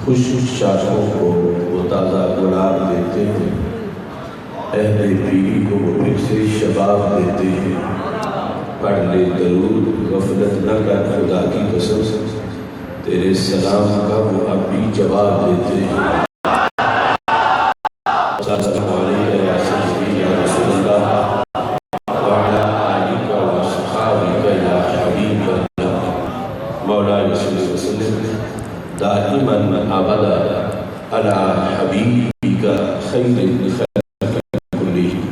خوش شاخوں کو وہ تازہ گلاب دیتے ہیں، اہل پیری کو وہ پھر سے شباب دیتے ہیں۔ پڑھ لے درود غفلت نہ کر خدا کی قسم، تیرے سلام کا وہ اب بھی جواب دیتے ہیں۔ السلام علیکم یا سیدی یا رسول اللہ وعلی آلک و صحابک یا حبیب اللہ مولا صلی اللہ علیہ وسلم دائما ابدا علی حبیبک خیر الخلق کلہم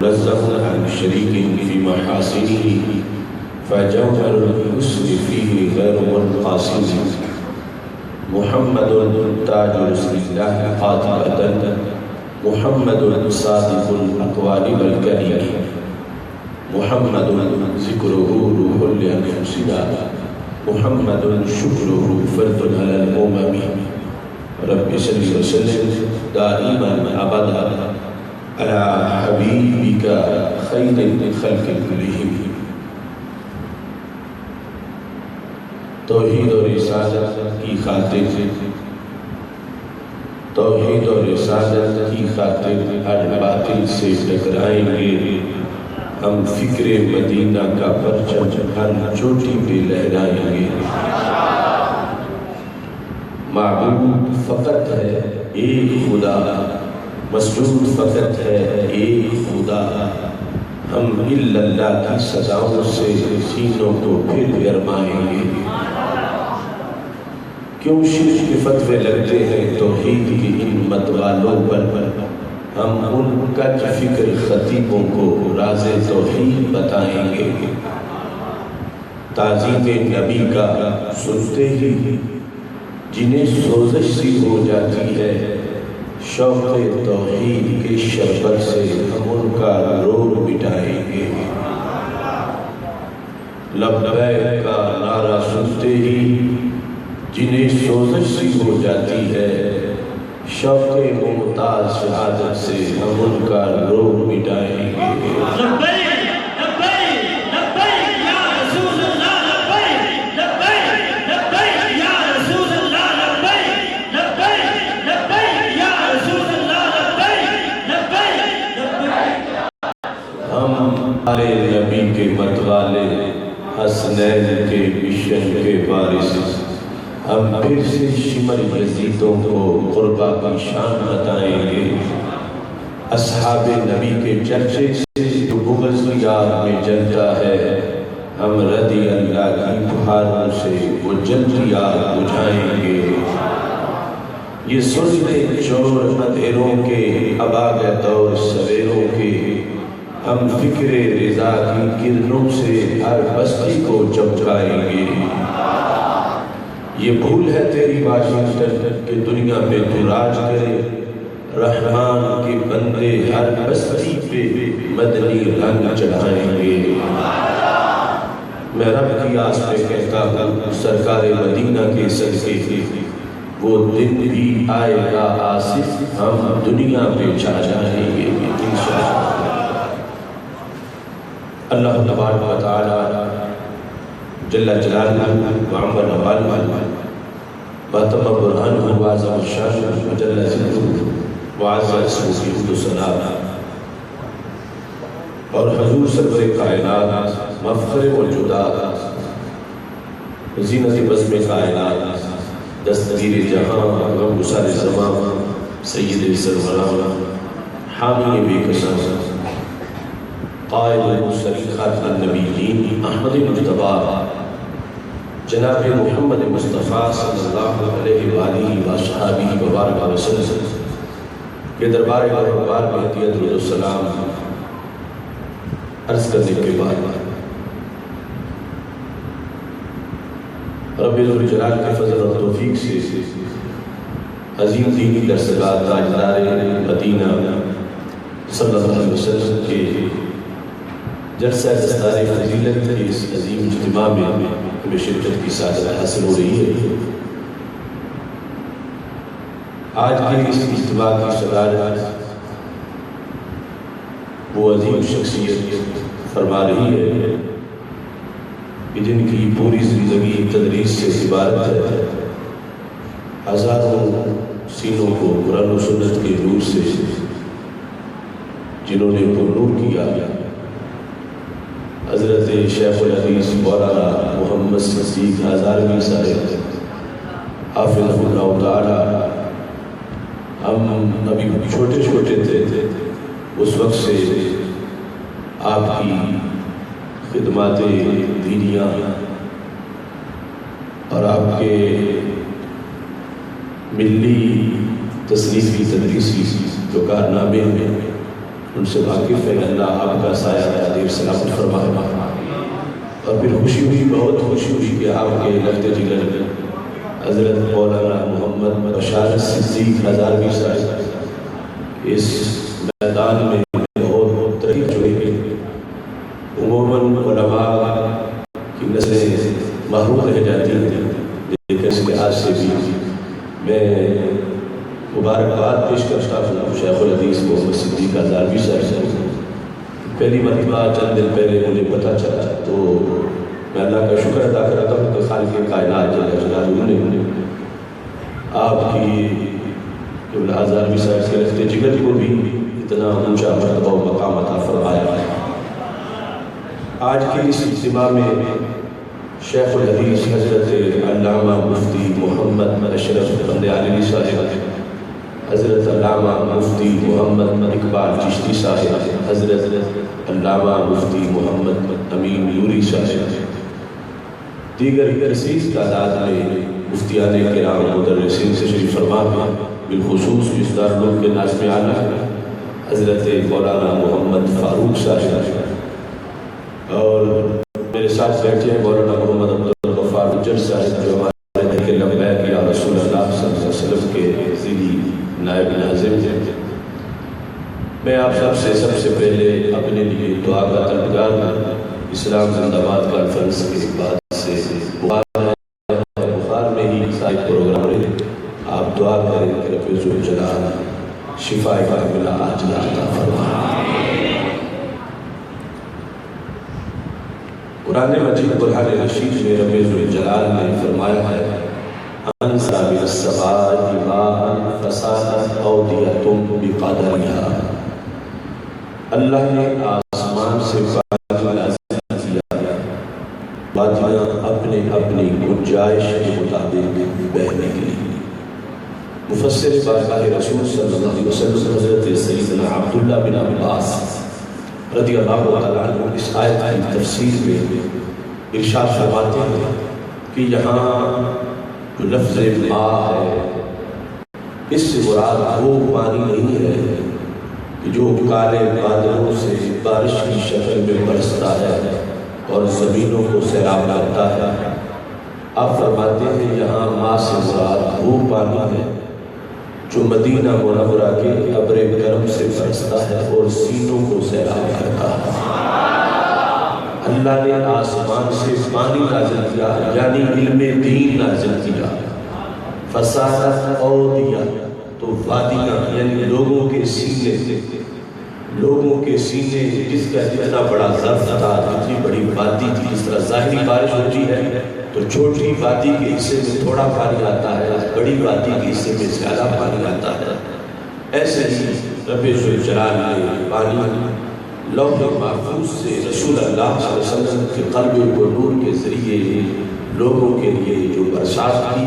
منزہ عن شریک فی محاسنہ فجوہر الحسن فیہ غیر منقسم۔ محمد تاج رسول اللہ قاطبۃ، محمد صادق الاقوال والکلم، محمد ذکرہ روح لانفسنا، محمد شکرہ فرد علی الامم۔ رب صلی وسلم دائما ابدا علی حبیبک خیر الخلق کلہم۔ توحید و رسالت کی خاطر، توحید و رسالت کی خاطر ہر باطل سے ٹکرائیں گے ہم، فکر مدینہ کا پرچم ہر چوٹی پہ لہرائیں گے۔ معبود فقط ہے ایک خدا، مسجود فقط ہے ایک خدا، ہم الا اللہ کی سزاؤں سے سینوں کو پھر گرمائیں گے۔ کیوں شرک کے فتوے لگتے ہیں توحید کی ان مت والوں پر، ہم ان کا فکر خطیبوں کو راز توحید بتائیں گے۔ تعظیم نبی کا سنتے ہی جنہیں سوزش سی ہو جاتی ہے، شوق توحید کے شربت سے ہم ان کا رور مٹائیں گے۔ لبیک کا نعرہ سنتے ہی جنہیں سوزش سی ہو جاتی ہے، شوق ممتاز شہادت سے ہم ان کا رور مٹائیں گے۔ لبیک لبیک لبیک یا رسول اللہ، لبیک لبیک لبیک یا رسول اللہ، لبیک لبیک لبیک یا رسول اللہ، لبیک لبیک لبیک۔ ہم آلِ نبی کے متوالے، حسنین کے مشن کے وارث، ہم پھر سے شمر یزیدوں کو قربہ کی شان بتائیں گے۔ اصحاب نبی کے چرچے سے جو بغض یار میں جلتا ہے، ہم رضی اللہ کی بہاروں سے وہ جلتی آگ بجھائیں گے۔ یہ سنتے چور اندھیروں کے اب آ گئے دور سویروں کے، ہم فکر رضا کی کرنوں سے ہر بستی کو چمکائیں گے۔ یہ بھول ہے تیری واشنگٹن کہ دنیا میں تو راج کرے، رحمان کے بندے ہر بستی پہ مدنی رنگ چڑھائیں گے۔ میں رب کی آس پہ کہتا ہوں سرکار مدینہ کے صدقے، وہ دن بھی آئے گا آصف، ہم دنیا پہ چھا جائیں گے انشاءاللہ۔ اللہ تبارک و تعالی جل جلالہ وعمر نوالہ باتم برہانہ وعظم الشان وجل ذکرہ وعز اسمہ حمد و ثنا، اور حضور سرور کائنات مفخر موجودات زینت بزم کائنات دستگیر جہاں غم گسار زمان سید سروران حامی بے کسان قائد المرسلین خاتم النبیین احمد مجتبی جناب محمد مصطفیٰ صلی اللہ علیہ وآلہ وآلہ وبارک وسلم کے دربار بار میں ہدیت درود و سلام عرض کرنے کے بعد رب ذوالجلال کے فضل اور توفیق سے عظیم دینی درسگاہ تاجدار مدینہ صلی اللہ علیہ وسلم کے جلسہ دستار فضیلت کے اس عظیم اجتماع میں ہمیں شرکت کی سعادت حاصل ہو رہی ہے۔ آج کے اس اجتماع کی صدارت وہ عظیم شخصیت فرما رہی ہے کہ جن کی پوری زندگی تدریس سے عبارت ہے، ہزاروں سینوں کو قرآن و سنت کے نور سے جنہوں نے کو نور کیا، حضرت شیخ الحدیث مولانا محمد صدیق ہزاروی صاحب حافظ اللہ تعالی، ہم ابھی چھوٹے چھوٹے تھے، اس وقت سے آپ کی خدمات دینیاں اور آپ کے ملی تصنیفی تدریسی جو کارنامے ہیں ان سے واقف ہے۔ اللہ آپ کا سایہ دیر سلامت فرمائے۔ اور پھر خوشی ہوئی، بہت خوشی ہوئی کہ آپ کے لگتے جگر حضرت مولانا محمد بشار صدیق ہزاروی صاحب اس میدان میں بہت ترقی ہوئی ہے۔ عموماً علماء کی نسلیں محروم رہ جاتی ہیں، لیکن اس لحاظ سے بھی میں مبارکباد پیش کرتا ہوں شیخ الحدیث محمد صدیق ہزاروی صاحب سے۔ پہلی مرتبہ چند دن پہلے مجھے پتہ چلا تو میں اللہ کا شکر ادا کرتا ہوں کہ خالق کائنات جل جلالہ نے آپ کی ہزاروی صاحب کے رفت جگر کو بھی اتنا اونچا مرتبہ و مقام عطا فرمایا۔ آج کے اس اجتماع میں شیخ الحدیث حضرت علامہ مفتی محمد اشرف بندیالوی صاحب، حضرت علامہ مفتی محمد اقبال چشتی صاحب، حضرت علامہ مفتی محمد امین نوری صاحب، دیگر کثیر تعداد میں مفتیان کرام مدرسین تشریف فرما ہیں۔ بالخصوص اس دارالعلوم کے ناظم اعلیٰ حضرت مولانا محمد فاروق صاحب، اور میرے ساتھ بیٹھے ہیں مولانا محمد عبدالغفار گجر صاحب جو ہمارے دل کے لبیک یا رسول اللہ صلی اللہ علیہ وسلم کے ذیلی نائب ناظم ہیں۔ میں آپ سب سے پہلے اپنے لیے دعا کا طلبگار ہوں۔ اسلام زندہ باد کانفرنس کے بعد سے بخار میں ہی سارے پروگرام رہے، آپ دعا کریں کہ رب ذوالجلال شفا کاملہ عاجلہ عطا فرمائے۔ قرآن مجید برہان رشید میں رب ذوالجلال نے فرمایا ہے انزل من السماء ماء فسالت اودیۃ بقدرها، اللہ نے آسمان سے پانی نازل کیا، وادیاں اپنے اپنی گنجائش کے مطابق بہنے لگیں۔ مفسر بارگاہ رسول صلی اللہ علیہ وسلم حضرت سیدنا عبداللہ بن عباس رضی اللہ تعالیٰ عنہ اس آیت کی تفسیر میں ارشاد فرماتے ہیں کہ یہاں جو لفظ ماء ہے اس سے مراد وہ پانی نہیں ہے کہ جو کالے بادلوں سے بارش کی شکل میں برستا ہے اور زمینوں کو سیراب کرتا ہے۔ آپ فرماتے ہیں یہاں ماء سے مراد وہ پانی ہے جو مدینہ منورہ کے ابر کرم سے برستا ہے اور سینوں کو سیراب کرتا ہے۔ اللہ نے آسمان سے پانی نازل کیا، یعنی علم دین نازل کیا۔ فسالت اودیہ، تو وادیاں یعنی لوگوں کے سینے جس کا جتنا بڑا ظرف تھا، جتنی بڑی وادی تھی، جس طرح ظاہری بارش ہوتی ہے تو چھوٹی وادی کے حصے میں تھوڑا پانی آتا ہے، بڑی وادی کے حصے میں زیادہ پانی آتا ہے، ایسے ہی رب ذوالجلال نے پانی لوح محفوظ سے رسول اللہ صلی اللہ علیہ وسلم کے قلب و نور کے ذریعے لوگوں کے لیے جو برسات کی،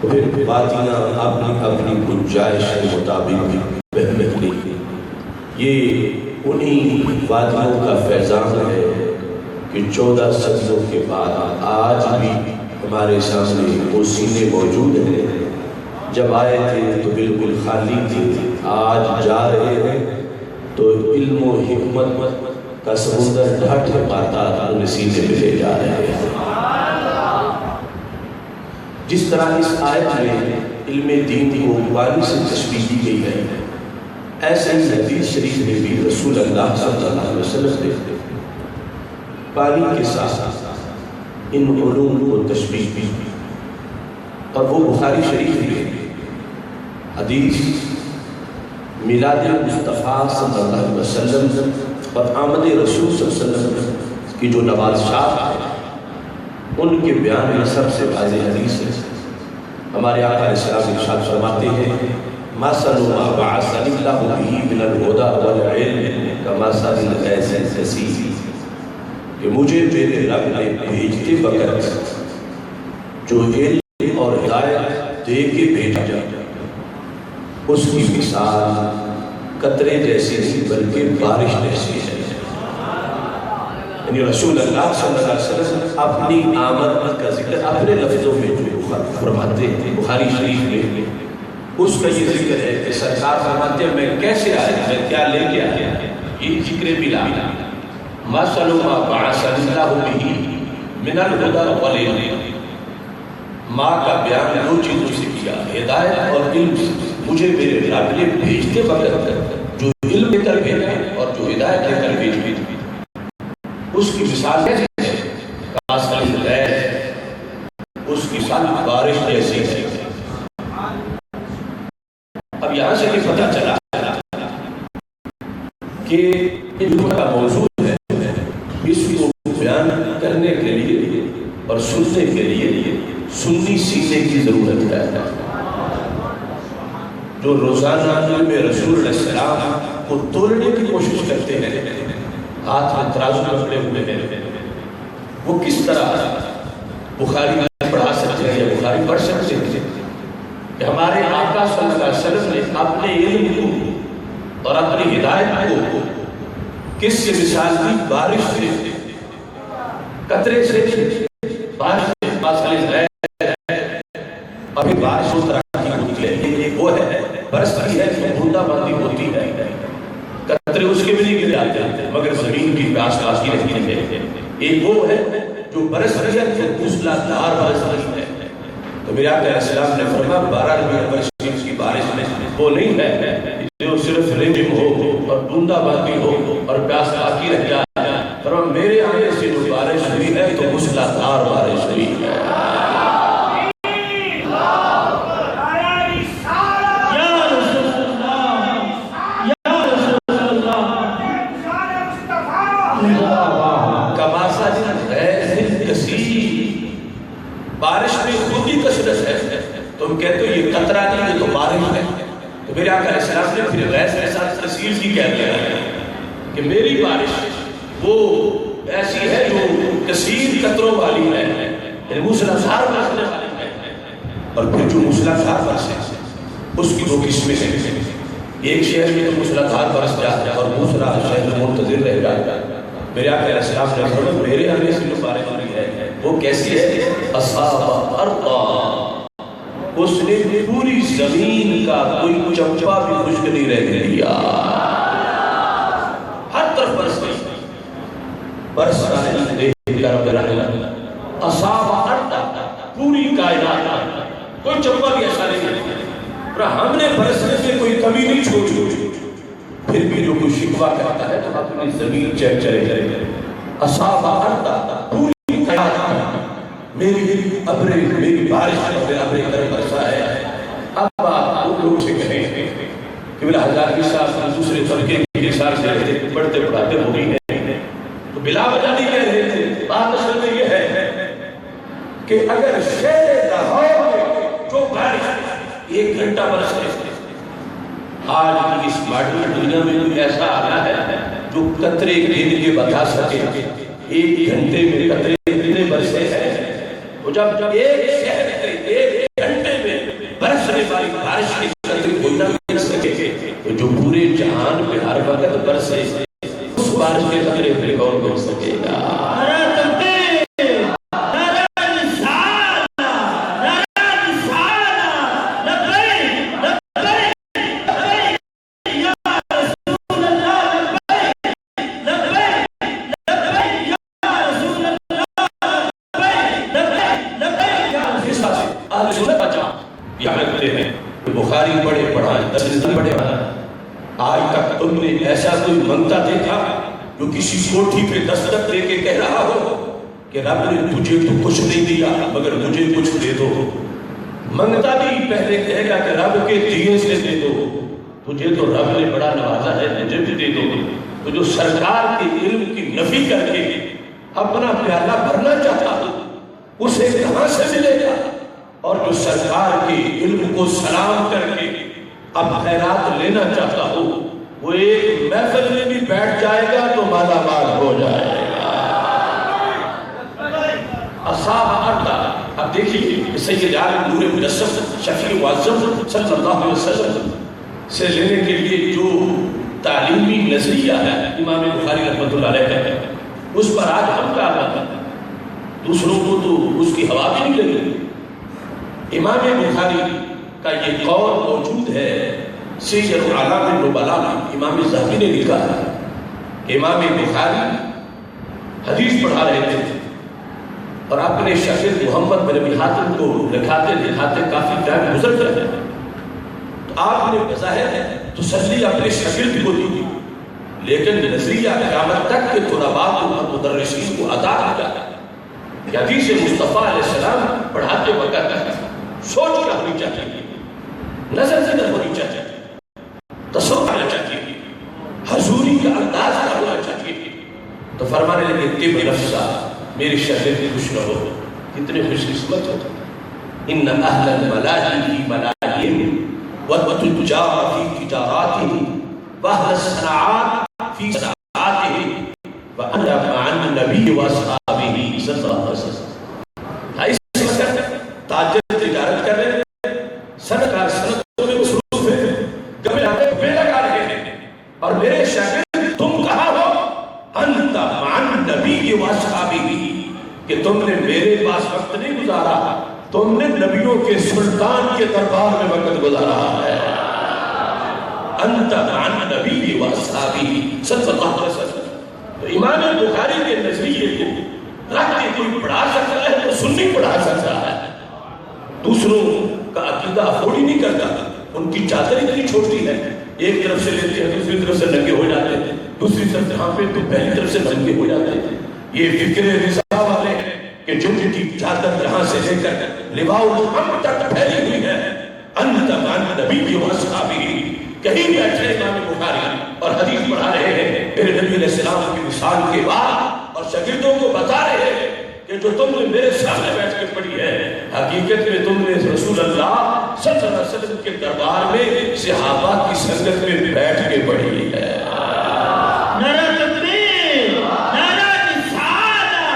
پھر وادیاں اپنی اپنی گنجائش کے مطابق بہنے لگیں۔ یہ انہی وادیوں کا فیضان ہے کہ 14 صدیوں کے بعد آج بھی ہمارے سامنے وہ سینے موجود ہیں۔ جب آئے تھے تو بالکل خالی تھے، آج جا رہے ہیں تو علم و حکمت کا سمندر ڈھٹ پاتا ان سینے میں لے جا رہے ہیں۔ جس طرح اس آیت میں علم دین کو پانی سے تشبیہ دی گئی ہے، ایسے ہی حدیث شریف میں بھی رسول اللہ صلی اللہ علیہ وسلم نے پانی کے ساتھ ان علوم کو تشبیہ دی، اور وہ بخاری شریف میں حدیث میلاد مصطفیٰ صلی اللہ علیہ وسلم اور آمد رسول صلی اللہ علیہ وسلم کی جو نوازشات ہیں ان کے بیان میں سب سے واضح حدیث ہے ہمارے آقا علیہ السلام ارشاد فرماتے ہیں مثل ما بعثنی اللہ بہ من الہدی والعلم کمثل الغیث الکثیر، کہ مجھے میرے رب نے بھیجتے وقت جو علم اور ہدایت دے کے بھیجا جاتا اس کی مثال قطرے جیسی نہیں بلکہ بارش جیسی ہے۔ یعنی رسول اللہ صلی اللہ علیہ وسلم اپنی آمد کا ذکر اپنے لفظوں میں جو فرماتے ہیں بخاری شریف میں، اس کا یہ ذکر ہے کہ سرکار فرماتے ہیں میں کیسے آیا، میں کیا لے کے آیا، یہ ذکر ملا مثل ما بعثنی اللہ بہ من الہدی والعلم، ماں کا بیان دو چیزوں سے کیا، ہدایت اور علم سے۔ مجھے میرے رب نے بھیجتے وقت جو علم لے کر بھیجا اور جو ہدایت لے کر بھیجی اس کی مثال کیسے ہے؟ کمثل الغیث، اس کی مثال بارش جیسی ہے۔ اب یہاں سے یہ پتہ چلا کہ علم کا موضوع ہے، اس کو بیان کرنے کے لیے اور سننے کے لیے سنی سینے کی ضرورت ہے۔ جو روزانہ علم رسول علیہ السلام کو تولنے کی کوشش کرتے ہیں، ہاتھ میں ترازو پکڑے ہوئے ہیں، وہ کس طرح بخاری پڑھا سکتے ہیں یا بخاری پڑھ سکتے ہیں کہ ہمارے آقا صلی اللہ علیہ وسلم نے اپنے علم کو اور اپنی ہدایت کو کس سے مثال دی؟ بارش سے، قطرے سے، بارش سے مثال ہے۔ ابھی بارش اس طرح کی ہوتی ہے، یہ وہ ہے برستی ہے جو بوندا باندی ہوتی ہے، قطرے اس کے بھی نہیں گر جاتے مگر زمین کی پیاس باقی رہتی ہے۔ ایک وہ ہے جو برستی ہے جو موسلادھار بارش ہے۔ تو میرے آقا علیہ السلام نے فرمایا 12 ربیع شریف کی بارش میں وہ نہیں ہے جو صرف رمجم ہو اور بوندا باندی ہو اور پیاس باقی رہ جائے، فرمایا میرے آنے سے جو بارش ہوئی ہے تو موسلادھار بارش ہوئی ہے۔ بارش میں خود ہی کثرت ہے، تم کہتے ہو یہ قطرہ نہیں یہ تو بارش ہے۔ تو میرے آقا علیہ السلام نے پھر غیث کے ساتھ کثیر کی کہہ دیا کہ میری بارش وہ ایسی ہے جو کثیر قطروں والی ہے، یعنی موسلادھار برسنے والی ہے۔ اور پھر جو موسلادھار برسے اس کی دو قسمیں ہیں، ایک شہر میں تو موسلادھار برس جاتا ہے اور دوسرا شہر میں منتظر رہ جاتا ہے۔ میرے آقا علیہ السلام نے فرمایا میرے آنے سے جو بارش ہوئی ہے وہ کیسی ہے؟ اصاب ارضا، اس نے پوری زمین کا کوئی چمپا بھی خشک نہیں رہ دیا، ہر طرف برس گئی، برس رہے دیکھ کر رہا اصاب ارضا، پوری کائنات کوئی چمپا بھی ایسا نہیں ہے، اور ہم نے برسنے سے کوئی کمی نہیں چھوڑی۔ پھر بھی جو کوئی شکوہ کرتا ہے تو اپنی زمین چیک کرے، اصاب ارضا پوری کائنات میری ابرے میری بارش میں ابرے کر برسا ہے۔ اب آپ ان لوگوں سے کہیں کہ بلا ہزار کی صاحب دوسرے طبقے کے ساتھ سے پڑھتے پڑھاتے ہو گئی ہیں تو بلا وجہ نہیں کہہ رہے تھے۔ بات اصل میں یہ ہے کہ اگر شہر لاہور میں جو بارش 1 گھنٹہ برس ہے، آج کی اس ماڈرن دنیا میں کوئی ایسا آنا ہے جو قطرے گن کے بتا سکے 1 گھنٹے میں قطرے کتنے برسے ہیں؟ تو جب ایک شہر کے 1 گھنٹے میں برسنے والی بارش کی قطرے کوئی نہ مل سکے تو جو پورے جہان میں ہر وقت برسے اس بارش کے قطرے پہ کون مل سکے گا؟ بخاری پڑھے پڑھائیں، درس پڑھے آج تک تم نے ایسا کوئی منگتا دیکھا جو کسی کوٹھی پہ دستک دے کے کہہ رہا ہو کہ رب نے تجھے تو کچھ نہیں دیا مگر مجھے کچھ دے دو؟ منگتا بھی پہلے کہے گا کہ رب کے دیے سے دے دو، تجھے تو رب نے بڑا نوازا ہے مجھے بھی دے دو۔ تو جو سرکار کے علم کی نفی کر کے اپنا پیالہ بھرنا چاہتا اسے کہاں سے ملے گا؟ اور جو سرکار کے علم کو سلام کر کے اب خیرات لینا چاہتا ہو وہ ایک محفل میں بھی بیٹھ جائے گا تو مالا مال ہو جائے گا۔ اصحاب اردا، اب دیکھیے سید عالم نور مجسم شفیع معظم صلی اللہ علیہ وسلم سے لینے کے لیے جو تعلیمی نظریہ ہے امام بخاری رحمۃ اللہ علیہ کا، اس پر آج ہم کا آگا دوسروں کو تو اس کی ہوا بھی نہیں لگی۔ امام بخاری کا یہ قول موجود ہے سیر اعلام النبلاء میں، امام ذہبی نے لکھا ہے کہ امام بخاری حدیث پڑھا رہے تھے اور اپنے شاگرد محمد بن ابی حاتم کو لکھاتے لکھاتے کافی ٹائم گزر گیا، تو آپ نے بظاہر تسلی اپنے شاگرد کو دی، لیکن نظریہ قیامت تک کے طلباء اور مدرسین کو عطا کیا کہ حدیث مصطفیٰ علیہ السلام پڑھاتے وقت سوچ کیا ہونی چاہیے، نظر سے نہ ہونی چاہیے، تصور کرنا چاہیے، حضوری کا انداز کا ہونا چاہیے۔ تو فرمانے لگے طب نفسا، میرے شاگرد خوش رہو، کتنے خوش قسمت ہو، ان اہل الملاہی فی ملاہیم والتجار فی تجاراتہم واہل الصناعات فی صناعاتہم وانا مع النبی واصحابہ صلی اللہ علیہ وسلم۔ اس وقت تاجر تجارت کر رہے ہیں، صنعتکار صنعتوں میں مصروف ہیں، گمے پہ لگا رہے ہیں، اور میرے شاگرد تم کہاں ہو؟ انت مع النبی واصحابہ، کہ تم نے میرے پاس وقت نہیں گزارا، تم نے نبیوں کے سلطان کے دربار میں وقت گزارا ہے۔ انت مع النبی واصحابہ صلی اللہ علیہ وسلم۔ تو امام بخاری کے نظریے کو رکھ کے کوئی پڑھا سکتا ہے تو سنی پڑھا سکتا ہے، دوسروں کا عقیدہ افورڈ ہی نہیں کرتا، ان کی چادر اتنی چھوٹی ہے، ایک طرف سے لیتے ہیں دوسری طرف سے ننگے ہو جاتے ہیں، دوسری طرف سے ہاں پہ تو پہلی طرف سے ننگے ہو جاتے ہیں۔ یہ فکر رضا والے ہیں کہ جن کی چادر یہاں سے لے کر لواء الحمد تک پھیلی ہوئی ہے، انت مع النبی واصحابہ، کہیں بیٹھے امام بخاری اور حدیث پڑھا رہے ہیں میرے نبی علیہ السلام کی مثال کے بعد، اور شاگردوں کو بتا رہے ہیں کہ جو تم نے میرے سامنے بیٹھ کے پڑھی ہے حقیقت میں تم نے رسول اللہ صلی اللہ علیہ وسلم کے دربار میں صحابہ کی سنگت میں بیٹھ کے پڑھی ہے۔ نعرہ تکبیر، نعرہ رسالہ،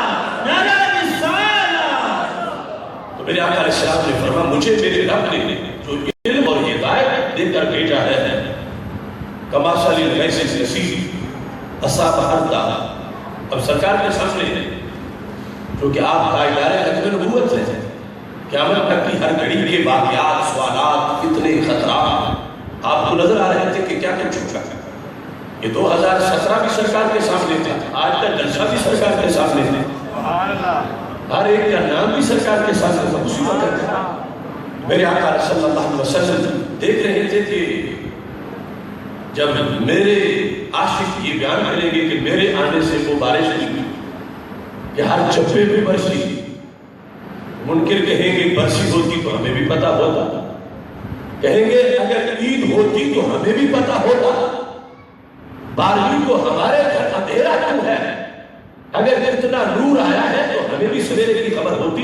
نعرہ رسالہ۔ تو میرے آقا علیہ السلام نے فرمایا مجھے میرے رب نے جو علم اور ہدایت دے کر بھیجا ہے، کماسل الغیث النسیم اصاب اردا۔ اب سرکار کے سامنے جو کہ آپ دائرہ ختم نبوت ہے، قیامت تک کی ہر گھڑی کے واقعات، سوالات، کتنے خطرات آپ کو نظر آ رہے تھے کہ کیا کیا چھوٹا۔ یہ 2017 بھی سرکار کے سامنے تھا، آج کا جلسہ بھی سرکار کے سامنے تھا، ہر ایک کا نام بھی سرکار کے سامنے تھا، اسی وقت تھا۔ میرے آقا صلی اللہ علیہ وسلم دیکھ رہے تھے کہ جب میرے عاشق یہ بیان کریں گے کہ میرے آنے سے وہ بارش نہیں کہ ہر چپے میں برسی، منکر کہیں گے برسی ہوتی تو ہمیں بھی پتا ہوتا، کہیں گے اگر عید ہوتی تو ہمیں بھی پتا ہوتا، بارہویں کو ہمارے گھر اندھیرا کیوں ہے، اگر اتنا نور آیا ہے تو ہمیں بھی سویرے کی خبر ہوتی۔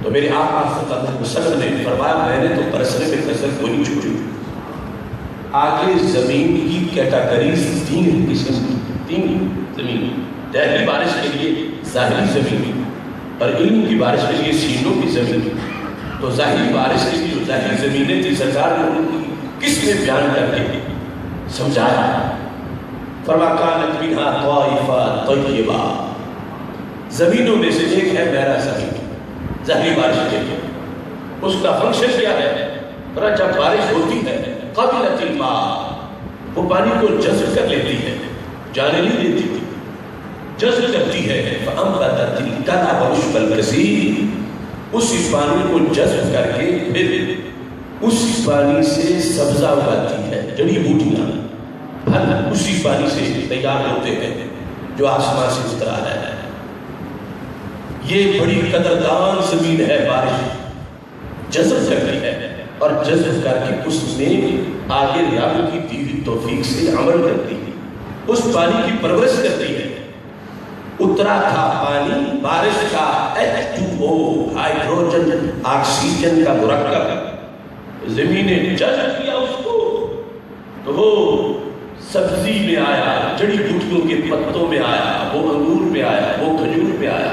تو میرے آقا صلی اللہ علیہ وسلم نے فرمایا میں نے تو برسنے میں کسر کو نہیں چھوڑی۔ آگے زمین کی کیٹاگریز تین قسم کی، تین زمین، ظاہری بارش کے لیے ظاہری زمین، اور علم کی بارش کے لیے سینوں کی زمین۔ تو ظاہری بارش کے لیے جو ظاہری زمینیں تھی سرکار نے ان کی کس میں بیان کر کے سمجھایا، فرما کانت منہا طائفہ طیبہ، زمینوں میں سے ایک ہے میرا زمین، ظاہری بارش کے لیے اس کا فنکشن کیا ہے، پر جب بارش ہوتی ہے قبلت الماء، وہ پانی کو جذب کر لیتی ہے، جانے نہیں دیتی تھی، جذب کرتی ہے، فَأَنْبَتَتِ الْكَلَى وَرُشْبَ الْكَثِيرِ، اسی پانی کو جذب کر کے پھر اسی پانی سے سبزہ اگاتی ہے، جڑی بوٹیاں پھل اسی پانی سے تیار ہوتے ہیں جو آسمان سے اتر آ رہا ہے۔ یہ بڑی قدردان زمین ہے، بارش جذب کرتی ہے اور جذب کر کے اس میں آگے رب کی دی ہوئی توفیق سے عمل کرتی ہے، اس پانی کی پرورش کرتی ہے۔ اترا تھا پانی بارش کا H2O ہائیڈروجن آکسیجن کا مرکب زمین نے جذب کیا اس کو، تو وہ سبزی میں آیا، جڑی بوٹیوں کے پتوں میں آیا، وہ انگور میں آیا، وہ کھجور میں آیا،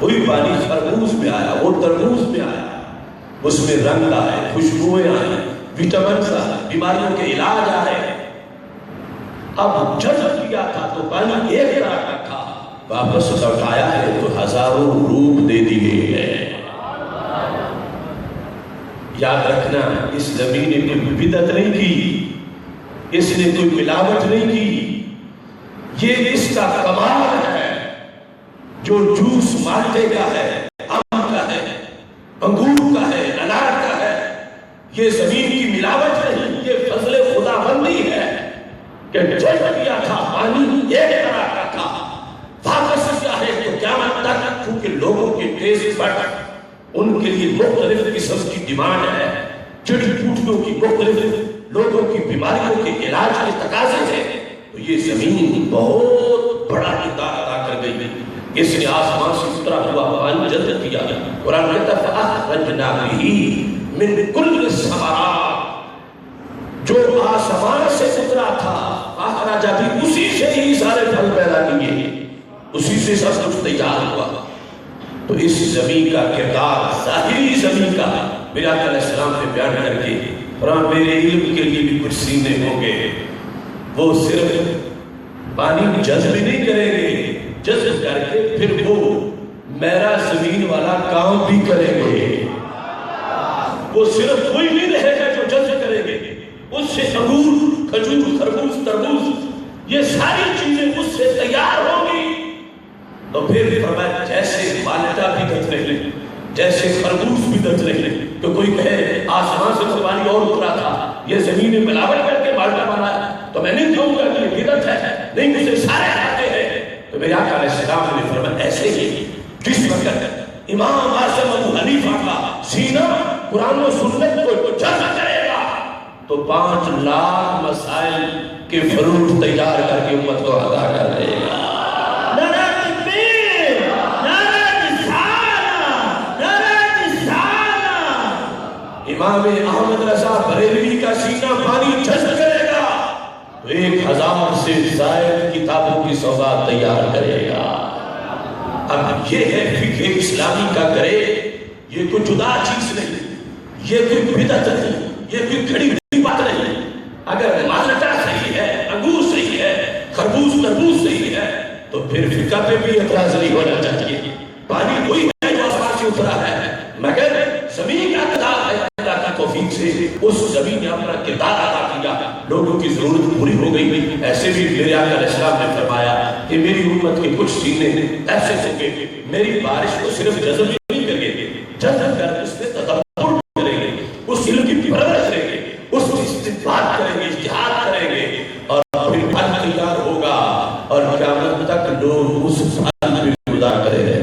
وہی پانی خربوز میں آیا، وہ تربوز میں آیا، اس میں رنگ آئے، خوشبوئیں آئے، وٹامنس آئے، بیماریوں کے علاج آئے۔ اب جذب کیا تھا تو پانی ایک طرح کا تھا، واپس لوٹایا ہے تو ہزاروں روپ دے دیے ہیں۔ یاد رکھنا، اس زمین نے کوئی بدعت نہیں کی، اس نے کوئی ملاوٹ نہیں کی، یہ اس کا کمال ہے جو جوس مالٹے کا ہے، آم کا ہے، انگور کا ہے، انار کا ہے۔ یہ زمین کی ملاوٹ نہیں، یہ فضل خدا بندی ہے کہ جذب کیا تھا پانی ایک طرح کا تھا، واپس کیا ہے تو قیامت تک، کیونکہ لوگوں کے ٹیسٹ بٹ ان کے لیے مختلف قسم کی ڈیمانڈ ہے، جڑی بوٹیوں کی مختلف لوگوں کی بیماریوں کے علاج کے تقاضے تھے، تو یہ زمین بہت بڑا کردار ادا کر گئی۔ اس نے آسمان سے اترا ہوا پانی جذب کیا۔ قرآن کہتا ہے فَأَخْرَجْنَا بِهِ مِنْ كُلِّ الثَّمَرَاتِ، جو آسمان سے اترا تھا، اخراج بھی اسی سے ہی سارے پھل پیدا کیے، اسی سے سب کچھ تیار ہوا۔ تو اس زمین کا کردار ظاہری زمین کا میرے آقا علیہ السلام نے بیان کر کے قرآن میرے علم کے لیے بھی کچھ سینے ہوں گے، وہ صرف پانی جذب نہیں کریں گے، جذب کر کے پھر وہ میرا زمین والا کام بھی کریں گے۔ وہ صرف کوئی نہیں رہے گا جو جذب کریں گے، اس سے انگور، کھجور، خربوز، تربوز، یہ ساری چیزیں اس سے تیار ہوں گی۔ تو پھر فرمایا جیسے مالٹا بھی دت رہے، جیسے خربوز بھی دت رہے، تو کوئی کہے آسمان سے تو پانی اور اترا تھا، یہ زمین میں ملاوٹ کر کے مالٹا بنایا، تو میں نہیں کہوں گا کہ یہ بدعت ہے، نہیں مجھے سارے آتے ہیں۔ تو میرے آقا علیہ السلام نے فرمایا ایسے ہی جس وقت امام اعظم ابو حنیفہ کا سینہ قرآن و سنت کو جذب کرے گا تو 5 لاکھ مسائل کے فروٹ تیار کر کے امت کو ادا کر دے گا۔ امام احمد رضا بریلوی کا سینہ پانی جذب کرے گا تو 1000 سے زائد کتابوں کی سوغات تیار کرے گا۔ اب یہ ہے فقہ اسلامی کا کرے، یہ کوئی جدا چیز نہیں، یہ کوئی بدعت نہیں، یہ کوئی کھڑی ہوئی بات نہیں۔ اگر مالٹا صحیح ہے، انگور صحیح ہے، خربوز تربوز صحیح ہے، تو پھر فقہ پہ بھی اعتراض نہیں ہونا چاہیے۔ پانی کوئی ہے جو آسمان سے اترا ہے، مگر زمین کا کردار ہے، اللہ کی توفیق سے اس زمین نے اپنا کردار ادا کیا، لوگوں کی ضرورت پوری ہو گئی۔ ایسے بھی میرے آقا علیہ السلام نے فرمایا کہ میری امت کے کچھ سینے ایسے ہوں گے، میری بارش کو صرف جذب نہیں کریں گے، جذب کر اس پہ تدبر کریں گے، اس علم کی پرورش کریں گے، اس کی استنباط کریں گے، اجتہاد کریں گے، اور پھر پھل تیار ہوگا، اور قیامت تک لوگ اس پھل پہ گزار کرے رہے۔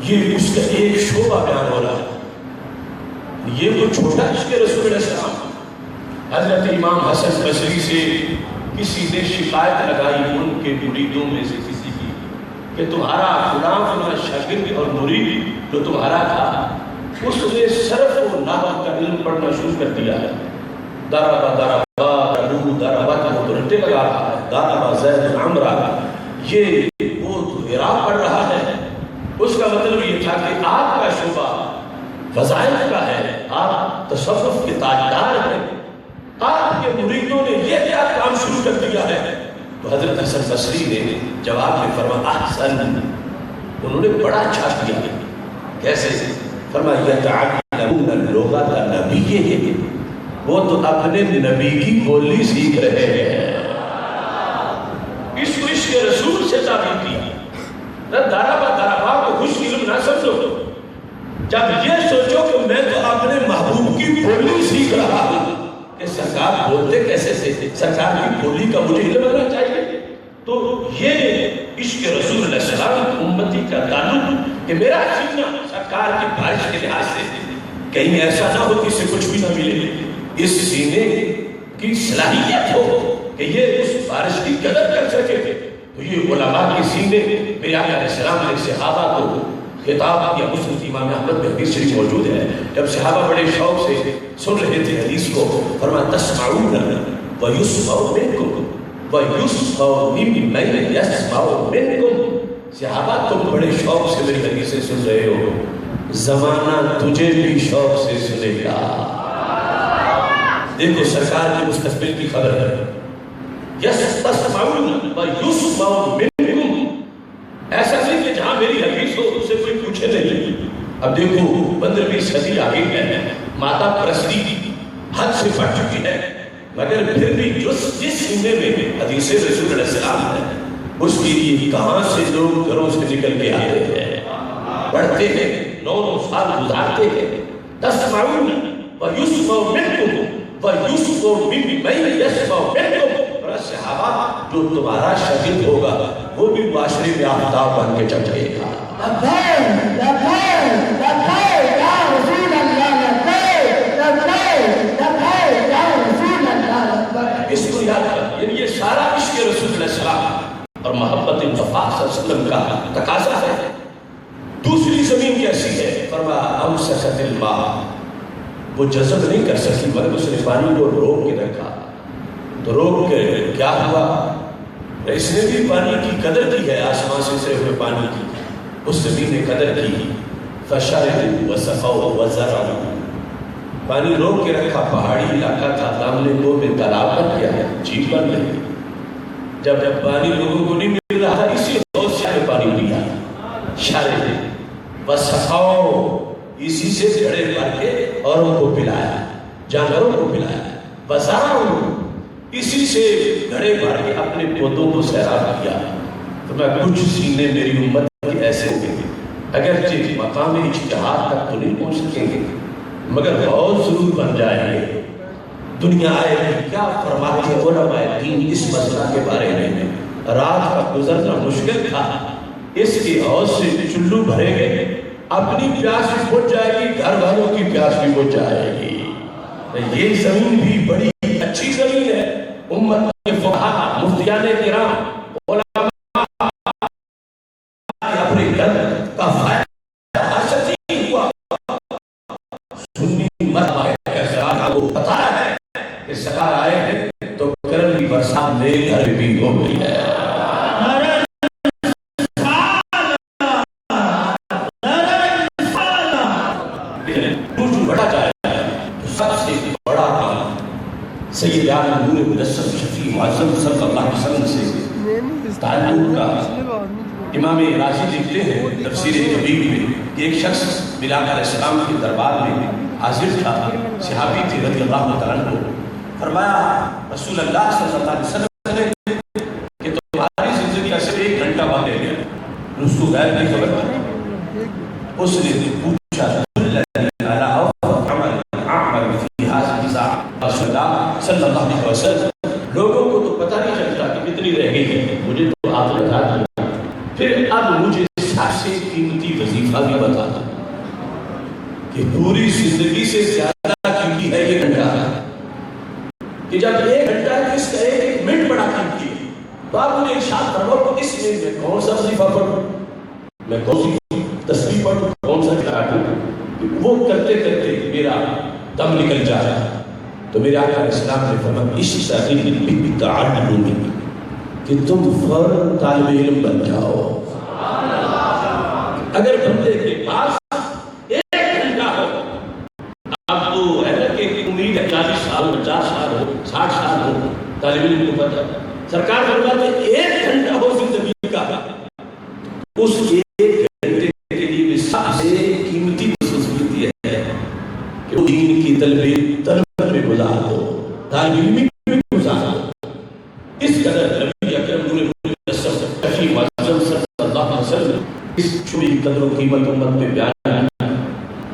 یہ اس کا ایک شعبہ بیان ہو رہا ہے، یہ کوئی چھوٹا عشق رسول اللہ علیہ السلام۔ حضرت امام حسن بصری سے کسی نے شکایت لگائی ان کے مریدوں میں سے کسی کی کہ تمہارا فلاں شاگرد اور مرید جو تمہارا تھا اس نے صرف و نحو کا علم پڑھنا شروع کر دیا ہے، ضربا ضربا رلو ضربت وہ رٹے لگا رہا ہے، ضربا زید عمرہ، یہ وہ تو اعراب پڑھ رہا ہے۔ اس کا مطلب یہ تھا کہ آپ کا شعبہ فضائل کا ہے، آپ تصوف کے تاجدار ہیں، آپ کے مریدوں نے یہ کیا کام شروع کر دیا ہے؟ تو حضرت حسن بصری نے جواب میں فرمایا احسن، انہوں نے بڑا اچھا کیا۔ کیسے؟ فرمایا یتعلمون اللغۃ نبیہ، وہ تو اپنے نبی کی بولی سیکھ رہے ہیں۔ اس کو عشق رسول سے ثابت کی، دارابا کو خوش علم نہ سمجھو، جب یہ سوچو کہ میں تو اپنے محبوب کی بولی سیکھ رہا ہوں، کہ سرکار بولتے کیسے سے، سرکار کی بولی کا مجھے علم ہونا چاہیے۔ تو یہ عشق رسول اللہ صلی اللہ علیہ وسلم امتی کا تعلق کہ میرا سینہ سرکار کی بارش کے لحاظ سے کہیں ایسا نہ ہو کہ اسے کچھ بھی نہ ملے، اس سینے کی صلاحیت ہو کہ یہ اس بارش کی قدر کر سکے۔ تو یہ علماء کے سینے میرے آقا علیہ السلام نے صحابہ کو خطاب یا مسلم امام احمد میں حدیث شریف موجود ہے، جب صحابہ بڑے شوق سے سن رہے تھے حدیث کو، فرمایا تسمعون ویسمع منکم ویسمع ممن یسمع منکم۔ صحابہ تم بڑے شوق سے میری حدیثیں سن رہے ہو، زمانہ تجھے بھی شوق سے سنے گا۔ دیکھو سرکار کے مستقبل کی خبر ہے، یسمعون ویسمع منکم، ایسا نہیں کہ جہاں میری حدیث ہو اسے کوئی پوچھے نہیں۔ اب دیکھو 15ویں صدی آگے ہے، ماتا پرستی حد سے بڑھ چکی ہے، مگر پھر بھی جس سینے میں حدیث رسول اللہ علیہ السلام ہے اس کے لیے کہاں سے لوگ گھروں سے نکل کے آتے ہیں، پڑھتے ہیں، 9 سال گزارتے ہیں۔ تسمعون ویسمع منکم ویسمع ممن یسمع منکم۔ صحابہ جو تمہارا شاگرد ہوگا وہ بھی معاشرے میں آفتاب بن کے چمکے گا۔ لبیک لبیک لبیک یا رسول اللہ، لبیک لبیک لبیک یا رسول اللہ، لبیک۔ اس کو یاد کر، یعنی یہ سارا عشق رسول اللہ صلی اللہ علیہ وسلم اور محبت مصطفیٰ صلی اللہ علیہ وسلم کا تقاضا ہے۔ دوسری زمین کیسی ہے؟ فرمایا امسکت الماء، وہ جذب نہیں کر سکتی مگر اس نے پانی کو روک کے رکھا۔ تو روک کے کیا ہوا؟ اس نے بھی پانی کی قدر کی ہے، آسمان سے اترے ہوئے پانی کی اس زمین نے قدر کی۔ فشربوا وسقوا وزرعوا، پانی روک کے رکھا، پہاڑی علاقہ تھا، سامنے کو میں تالاب بن گیا ہے، جھیل بن گئی۔ جب پانی لوگوں کو نہیں مل رہا تھا اسی حوض سے پانی پیا، شربوا وسقوا، اسی سے گھڑے بھر کے اوروں کو پلایا، جانوروں کو پلایا، وزرعوا، اسی سے گھڑے بھر کے اپنے پودوں کو سیراب کیا۔ تو میں کچھ سینے میری امت کے ایسے ہوں گے، اگرچہ مقام اجتہاد تک تو نہیں پہنچ سکیں گے مگر بہت ضرور بن جائیں گے۔ دنیا آئے گی، کیا فرماتے ہیں علماء دین اس مسئلہ کے بارے میں؟ رات کا گزرنا مشکل تھا، اس کے حوض سے چلو بھرے گئے، اپنی پیاس بھی بجھ جائے گی، گھر والوں کی پیاس بھی بجھ جائے گی۔ یہ زمین بھی بڑی اچھی زمین ہے، امت کے فقہاء، مفتیان کرام، علماء اپنے درد کا فائدہ حاصل نہیں ہوا۔ سنی مرد کو پتا ہے کہ سرکار آئے ہیں تو کرم کی برسات میرے گھر بھی ہو گئی ہے۔ سید عالم نور مجسم شفیع معظم صلی اللہ علیہ وسلم سے تعلق کا امام رازی لکھتے ہیں تفسیر کبیر میں کہ ایک شخص بلال علیہ السلام کے دربار میں حاضر تھا، صحابی تھے رضی اللہ تعالیٰ عنہ۔ فرمایا رسول اللہ صلی اللہ علیہ وسلم نے کہ تمہاری زندگی کا صرف 1 گھنٹہ باقی ہے، اس کو غیر نہیں خبر تھا۔ اس نے پوچھا صلی اللہ علیہ وسلم، لوگوں کو تو پتہ نہیں چلتا کہ کتنی رہ گئی ہے، مجھے تو آپ بتا دیا، پھر اب مجھے سب سے قیمتی وظیفہ بھی بتا دو کہ پوری زندگی سے زیادہ قیمتی ہے یہ گھنٹہ، کہ جب 1 گھنٹہ ہے اس کا 1 منٹ بڑا قیمتی ہے، تو آپ مجھے ارشاد فرماؤ کہ اس میں کون سا وظیفہ پڑھوں، میں کون سی تسبیح پڑھوں، کون سا قرأت، وہ کرتے کرتے میرا دم نکل جا رہا ہے۔ تو میرے آقا علیہ السلام نے فرمایا اشتغل بالتعلم، کہ تم فوراً طالب علم بن جاؤ۔ اگر بندے کے پاس 1 گھنٹہ ہو، اب تو ہے نا کہ امید ہے 40 سال 50 سال ہو 60 سال ہو، طالب علم کو پتہ سرکار فرماتے 1 گھنٹہ ہو زندگی کا، اس 1 گھنٹے کے لیے بھی سب سے قیمتی خصوصیت یہ ہے کہ وہ دین کی طلب میں گزار دو، طالب علمی میں گزار دو۔ اس قدر نبی اکرم نور مجسم شفیع معظم صلی اللہ علیہ وسلم اس چھوٹی قدر و قیمت امت میں بیان کیا،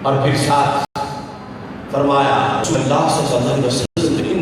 اور پھر ساتھ فرمایا رسول اللہ صلی اللہ علیہ وسلم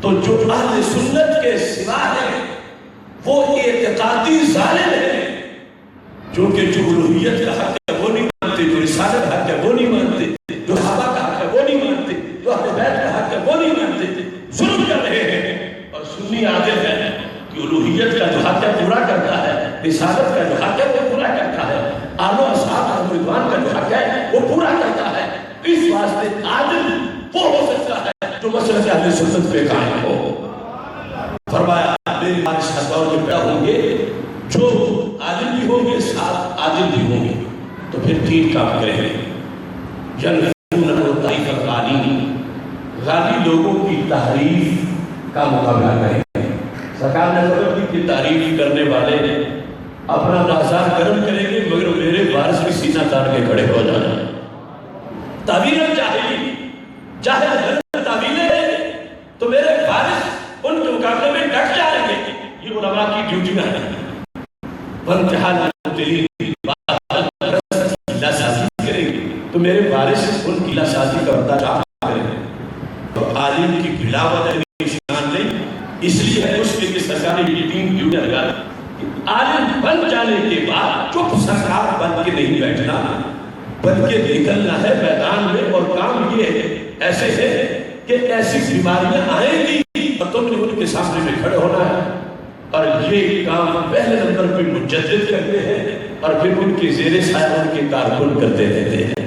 تو جو اہل سنت کے سوا ہے وہ اعتقادی ظالم ہے، کیونکہ جو الوہیت کا حق ہے وہ نہیں مانتے، جو رسالت حق ہے وہ نہیں مانتے، جو صحابہ کا حق ہے وہ نہیں مانتے، جو اہل بیت کا حق ہے وہ نہیں مانتے، ظلم کر رہے ہیں۔ اور سنی عادل ہے کہ الوہیت کا جو حق ہے پورا کرتا ہے، رسالت کا جو حق ہے وہ پورا کرتا ہے، آل و اصحاب اور رضوان کا جو حق ہے وہ پورا کرتا ہے۔ اس واسطے عادل وہ ہو سکتا ہے جو مسلک اہل سنت پہ قائم ہو۔ فرمایا میرے وارث اس دور میں پیدا ہوں گے جو عالم بھی ہوں گے ساتھ عادل بھی ہوں گے، تو پھر تین کام کریں گے۔ تعریف الغالی، غالی لوگوں کی تحریف کا مقابلہ کریں گے۔ سرکار نے مطلب کی تعریف کرنے والے اپنا ناظار گرم کریں گے مگر میرے وارث بھی سینہ تان کے کھڑے ہو جانا ہے۔ تعبیر جاہلی، جاہل غلط تعبیریں ہیں تو میرے وارث ان کے مقابلے میں ڈٹ جائیں گے۔ یہ علماء کی ڈیوٹیاں ہیں۔ وانتحال المبتلین، لاسازی کریں گے تو میرے وارث ان کی لاسازی کا برداشت کریں گے۔ تو عالم کی بلا وجہ نشان نہیں، اس لیے ہے اس لیے کہ سرکار نے یہ تین ڈیوٹیاں لگا کہ عالم بن جانے کے بعد چپ سرکار بن کے نہیں بیٹھنا بلکہ نکلنا ہے میدان میں، اور کام یہ ہے ایسے ہے کہ ایسی بیماریاں آئیں گی اور تم نے ان کے سامنے میں کھڑے ہونا ہے، اور یہ کام پہلے نمبر پہ مجدد کرتے ہیں اور پھر ان کے زیر سایہ ان کے کارکن کرتے رہتے ہیں۔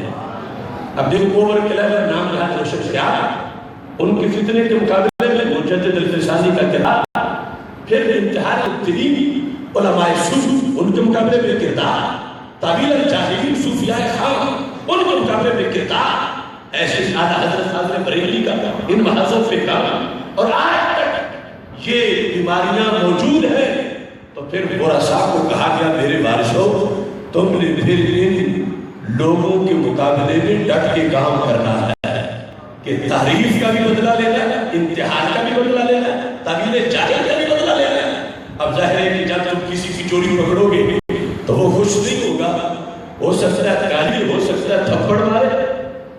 اب دیکھو اوور کلیور نام یہاں جو شخصیات ان کے فتنے کے مقابلے میں مجدد الفسانی کا کردار، پھر انتہائی مبتدئین علماء سوء ان کے مقابلے میں کردار، تعبیر الجاہلین صوفیاء خام ان کے مقابلے میں کردار، ایسے اعلیٰ حضرت حاضر بریلوی کا ان محاذوں پہ کام، اور آج تک یہ بیماریاں موجود ہیں۔ تو پھر ورثاء کو کہا گیا میرے وارثو تم نے پھر ان لوگوں کے مقابلے میں ڈٹ کے کام کرنا ہے کہ تعریف کا بھی بدلہ لینا ہے، امتحان کا بھی بدلہ لینا ہے، تعبیر جاہل کا بھی بدلہ لینا ہے۔ اب ظاہر ہے کہ جب تم کسی کی چوری پکڑو گے تو وہ خوش نہیں ہوگا، ہو سکتا ہے گالی، ہو سکتا ہے تھپڑ مارے،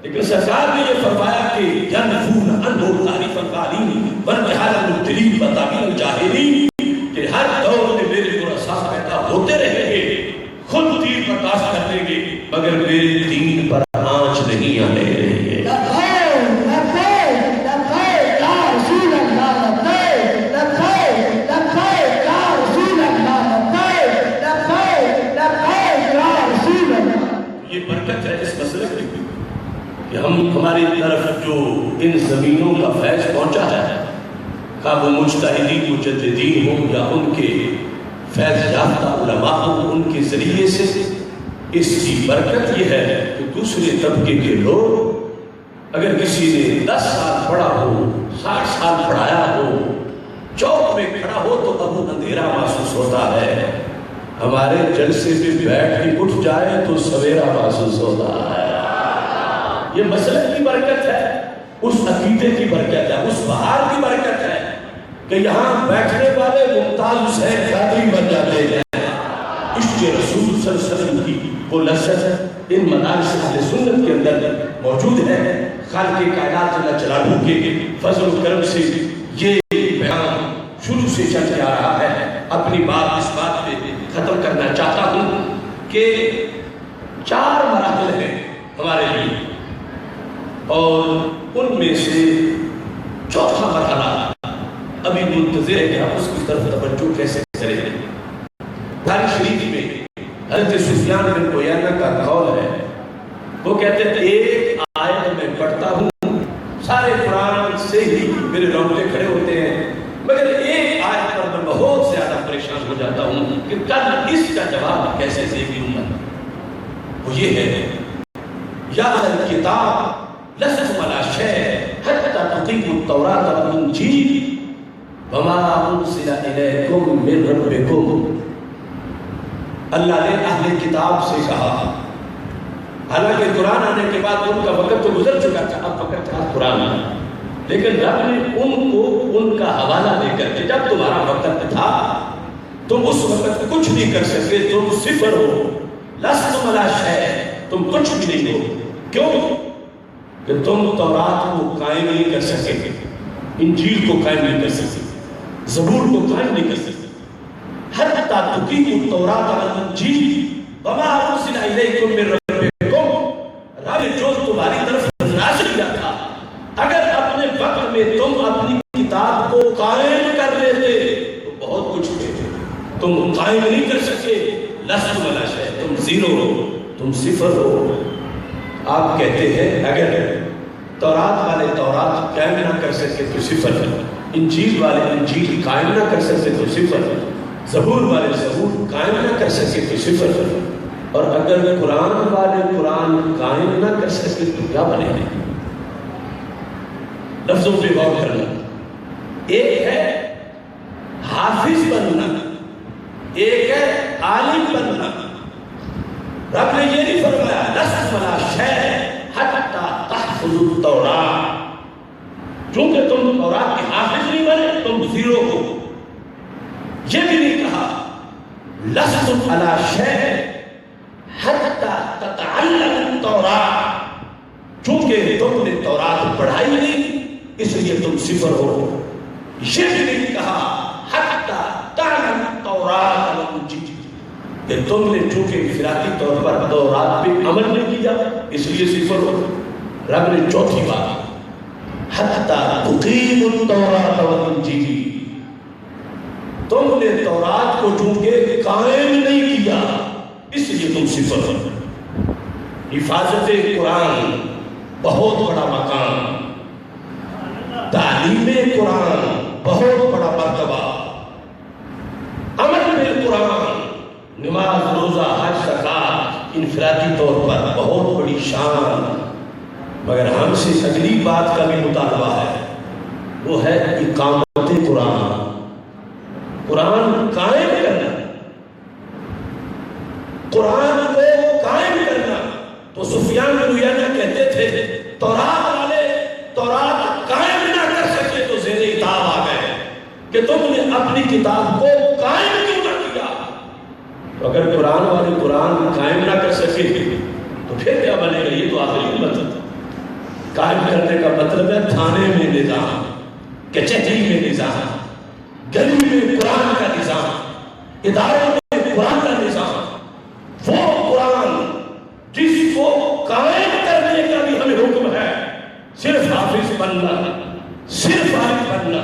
لیکن سرکار نے یہ فرمایا کہ ینفون عنہ تعریف الغالین وانتحال المبتلین وتعبیر الجاہلین، کہ ہر دور میں میرے ورثاء پیدا ہوتے رہیں گے، خود تیر برداشت کر لیں گے مگر میرے دین پر آنچ نہیں آنے دیں گے۔ یہ برکت ہے اس مسئلے کی کہ ہماری طرف جو ان زمینوں کا فیض پہنچا ہے، خواہ وہ مجتہدین مجددین ہوں یا ان کے فیض یافتہ علماء ہوں، ان کے ذریعے سے اس کی برکت یہ ہے کہ دوسرے طبقے کے لوگ اگر کسی نے 10 سال پڑھا ہو، 60 سال پڑھایا ہو، چوک میں کھڑا ہو تو اب اندھیرا محسوس ہوتا ہے، ہمارے جلسے میں بیٹھ کے اٹھ جائے تو سویرا محسوس ہوتا ہے۔ یہ مسلک کی برکت ہے، اس عقیدے کی برکت ہے، اس بہار کی برکت ہے کہ یہاں بیٹھنے والے ممتاز حسین قادری بن جاتے ہیں۔ عشق رسول صلی اللہ علیہ وسلم کی وہ لذت ان مدارس اہل سنت کے اندر موجود ہے۔ خالق کائنات جل جلالہ کے فضل و کرم سے یہ بیان شروع سے چل کے آ رہا ہے۔ اپنی بات اس بات پہ ختم کرنا چاہتا ہوں کہ 4 مراحل ہیں ہمارے لیے، اور ان میں سے چوتھا مرحلہ ابھی منتظر ہے کہ ہم اس کی طرف توجہ کیسے کریں۔ بخاری شریف میں حضرت سفیان بن عیینہ کا قول ہے، وہ کہتے ہیں ایک آیت میں پڑھتا ہوں سارے قرآن سے ہی میرے رونگٹے کھڑے ہوتے ہیں، مگر ایک آیت پر میں بہت زیادہ پریشان ہو جاتا ہوں کہ کل اس کا جواب کیسے دے گی امت۔ وہ یہ ہے یا اہل کتاب لستم علی شیء حتی تقیموا التوراۃ والانجیل وما انزل الیکم من ربکم۔ اللہ نے اہل کتاب سے کہا، حالانکہ قرآن آنے کے بعد ان کا وقت تو گزر چکا تھا، اب وقت تھا قرآن آنا، لیکن رب نے ان کو ان کا حوالہ دے کر کے جب تمہارا وقت تھا تم اس وقت کچھ نہیں کر سکتے، تم صفر ہو، لستم علی شیء، تم کچھ بھی نہیں ہو۔ کیوں؟ کہ تم تورات کو قائم نہیں کر سکے، انجیل کو قائم نہیں کر سکتے، زبور کو قائم نہیں کر سکتے، حتی تقیموا التوراۃ والانجیل وما ارسل الیکم من ربکم، رب نے جو تمہاری طرف نازل کیا تھا اگر اپنے وقت میں تم اپنی کتاب کو قائم کر لیتے تو بہت کچھ تھے، تم قائم نہیں کر سکے، لستم علی شیء، تم زیرو ہو، تم صفر ہو۔ آپ کہتے ہیں اگر تورات والے تورات قائم نہ کر سکے تو صفر، انجیل والے انجیل قائم نہ کر سکے تو صفر، زبور والے زبور قائم نہ کر سکے تو صفر، اور اگر قرآن والے قرآن قائم نہ کر سکے تو کیا بنے گا؟ لفظوں پہ غور کرنا، ایک ہے حافظ بننا، ایک ہے عالم بننا۔ رب نے یہ نہیں فرمایا لستم علی شیء حتی تحفظوا التوراۃ، چونکہ تم تورات کے حافظ نہیں بنے تم زیرو ہو۔ یہ بھی نہیں کہا لستم علی شیء حتی تتعلموا التوراۃ، چونکہ تم نے تورات پڑھائی نہیں اس لیے تم صفر ہو۔ یہ بھی نہیں کہا حتی تعلموا التوراۃ والانجیل، کہ تم نے چونکہ انفرادی طور پر تورات پہ عمل نہیں کیا اس لیے صفر ہو۔ رب نے چوتھی بات حتی تقیموا التوراۃ والانجیل، تم نے تورات کو چونکہ قائم نہیں کیا اس لیے تم صفر ہو۔ حفاظت قرآن بہت بڑا مقام، تعلیم قرآن بہت بڑا مرتبہ، عمل بالقرآن، نماز روزہ حج زکات انفرادی طور پر بہت بڑی شان، مگر ہم سے اگلی بات کا بھی مطالبہ ہے، وہ ہے اقامت قرآن، قرآن قائم کرنا، قرآن کو قائم کرنا۔ تو سفیان بن عیینہ کہتے تھے تورات والے تورات قائم نہ کر سکے تو زیر عتاب آ گئے کہ تم نے اپنی کتاب کو قائم کیوں نہ کیا۔ تو اگر قرآن والے قرآن قائم نہ کر سکے تو پھر کیا بنے گا؟ یہ تو آخری مطلب قائم کرنے کا مطلب ہے تھانے میں نظام، کچہری میں نظام، گلی میں قرآن کا نظام، اداروں میں قرآن کا نظام، وہ قرآن جس کو قائم کرنے کا بھی ہمیں حکم ہے، صرف حافظ بننا، صرف عالم بننا،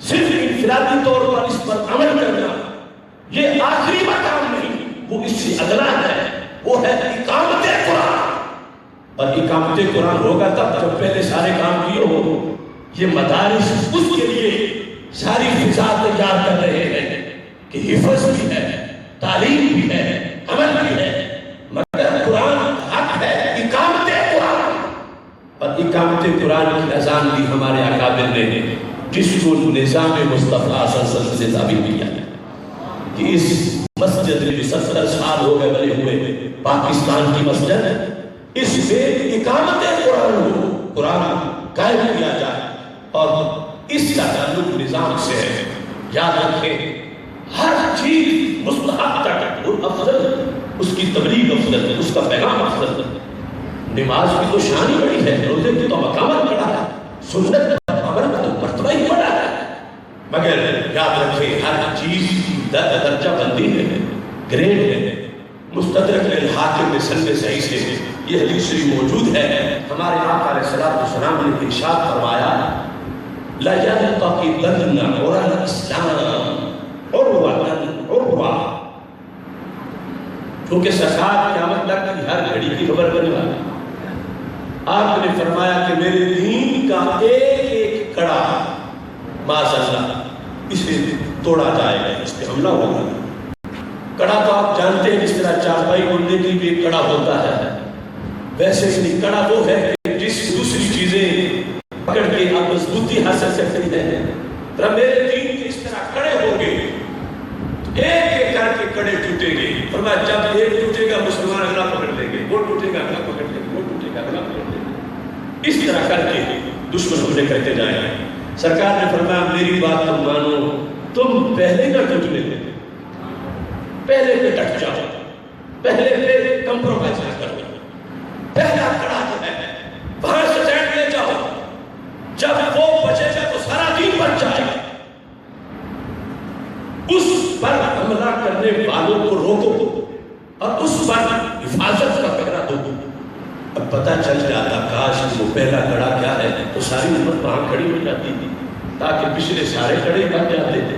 صرف انفرادی طور پر اس پر عمل کرنا، یہ آخری مقام نہیں، وہ اس سے اگلا ہے، وہ ہے اقامت قرآن۔ اور اقامت قرآن ہوگا تب جب پہلے سارے کام کیے ہو۔ یہ مدارس اس کے لیے ساری فضا تیار کر رہے ہیں کہ حفظ بھی ہے، تعلیم بھی ہے، عمل بھی ہے، مگر قرآن حق ہے، اقامت قرآن۔ اور اقامت قرآن کی اذان بھی ہمارے اکابر نے جس کو نظام مصطفیٰ صلی اللہ علیہ وسلم سے ثابت کیا ہے کہ اس مسجد میں 70 سال ہو گئے بنے ہوئے پاکستان کی مسجد، اس میں اقامت قرآن ہو، قرآن قائم کیا جائے، اور اس کا تعلق نظام سے ہے۔ یاد رکھیں ہر چیز مستحب تک وہ افضل، اس کی تبلیغ افضل ہے، اس کا پیغام افضل ہے۔ نماز کی تو شان ہی بڑی ہے، روزے کی تو مقامت بڑا ہے، سنت کا عمل کا تو مرتبہ ہی بڑا ہے، مگر یاد رکھیں ہر چیز کی درجہ بندی ہے، گریڈ ہے۔ مستدرک الحاکم میں سند صحیح سے یہ حدیث شریف موجود ہے، ہمارے آقا علیہ الصلوۃ والسلام نے ارشاد فرمایا لا ينتقضن عرى الاسلام عروة عروة، کیونکہ سرکار قیامت تک کی ہر گھڑی کی خبر بنے والی۔ آپ نے فرمایا کہ میرے دین کا ایک ایک کڑا معاذ اللہ اسے توڑا جائے گا، اس پہ حملہ ہوگا۔ کڑا تو آپ جانتے ہیں جس طرح چارپائی بننے کی بھی ایک کڑا ہوتا ہے، ویسے اس کڑا وہ ہے کہ جس دوسری چیزیں پکڑ کے آپ مضبوطی حاصل کرتے ہیں۔ رب میرے دین کے اس طرح کڑے ہوں گے، ایک ایک کر کے کڑے ٹوٹیں گے۔ فرمایا جب ایک ٹوٹے گا مسلمان اگلا پکڑ لیں گے، وہ ٹوٹے گا اگلا پکڑ لیں گے، وہ ٹوٹے گا اگلا پکڑ لیں گے، اس طرح کر کے دشمن حملے کرتے جائیں گے۔ سرکار نے فرمایا میری بات تم مانو، تم پہلے نہ ٹوٹنے دیں، پہلے پہ ڈٹ جاؤ، پہلے پہ کمپرومائز نہ کرو، پہلا کڑا جو ہے وہاں سے سائڈ لے جاؤ، جب وہ بچے گا تو سارا کرنے والوں کو روکو اور اس پر حفاظت کا پہرا دو۔ اب پتہ چل جاتا کاش وہ پہلا کڑا کیا ہے تو ساری امت وہاں کھڑی ہو جاتی تھی، تاکہ پچھلے سارے کڑے بن جاتے تھے۔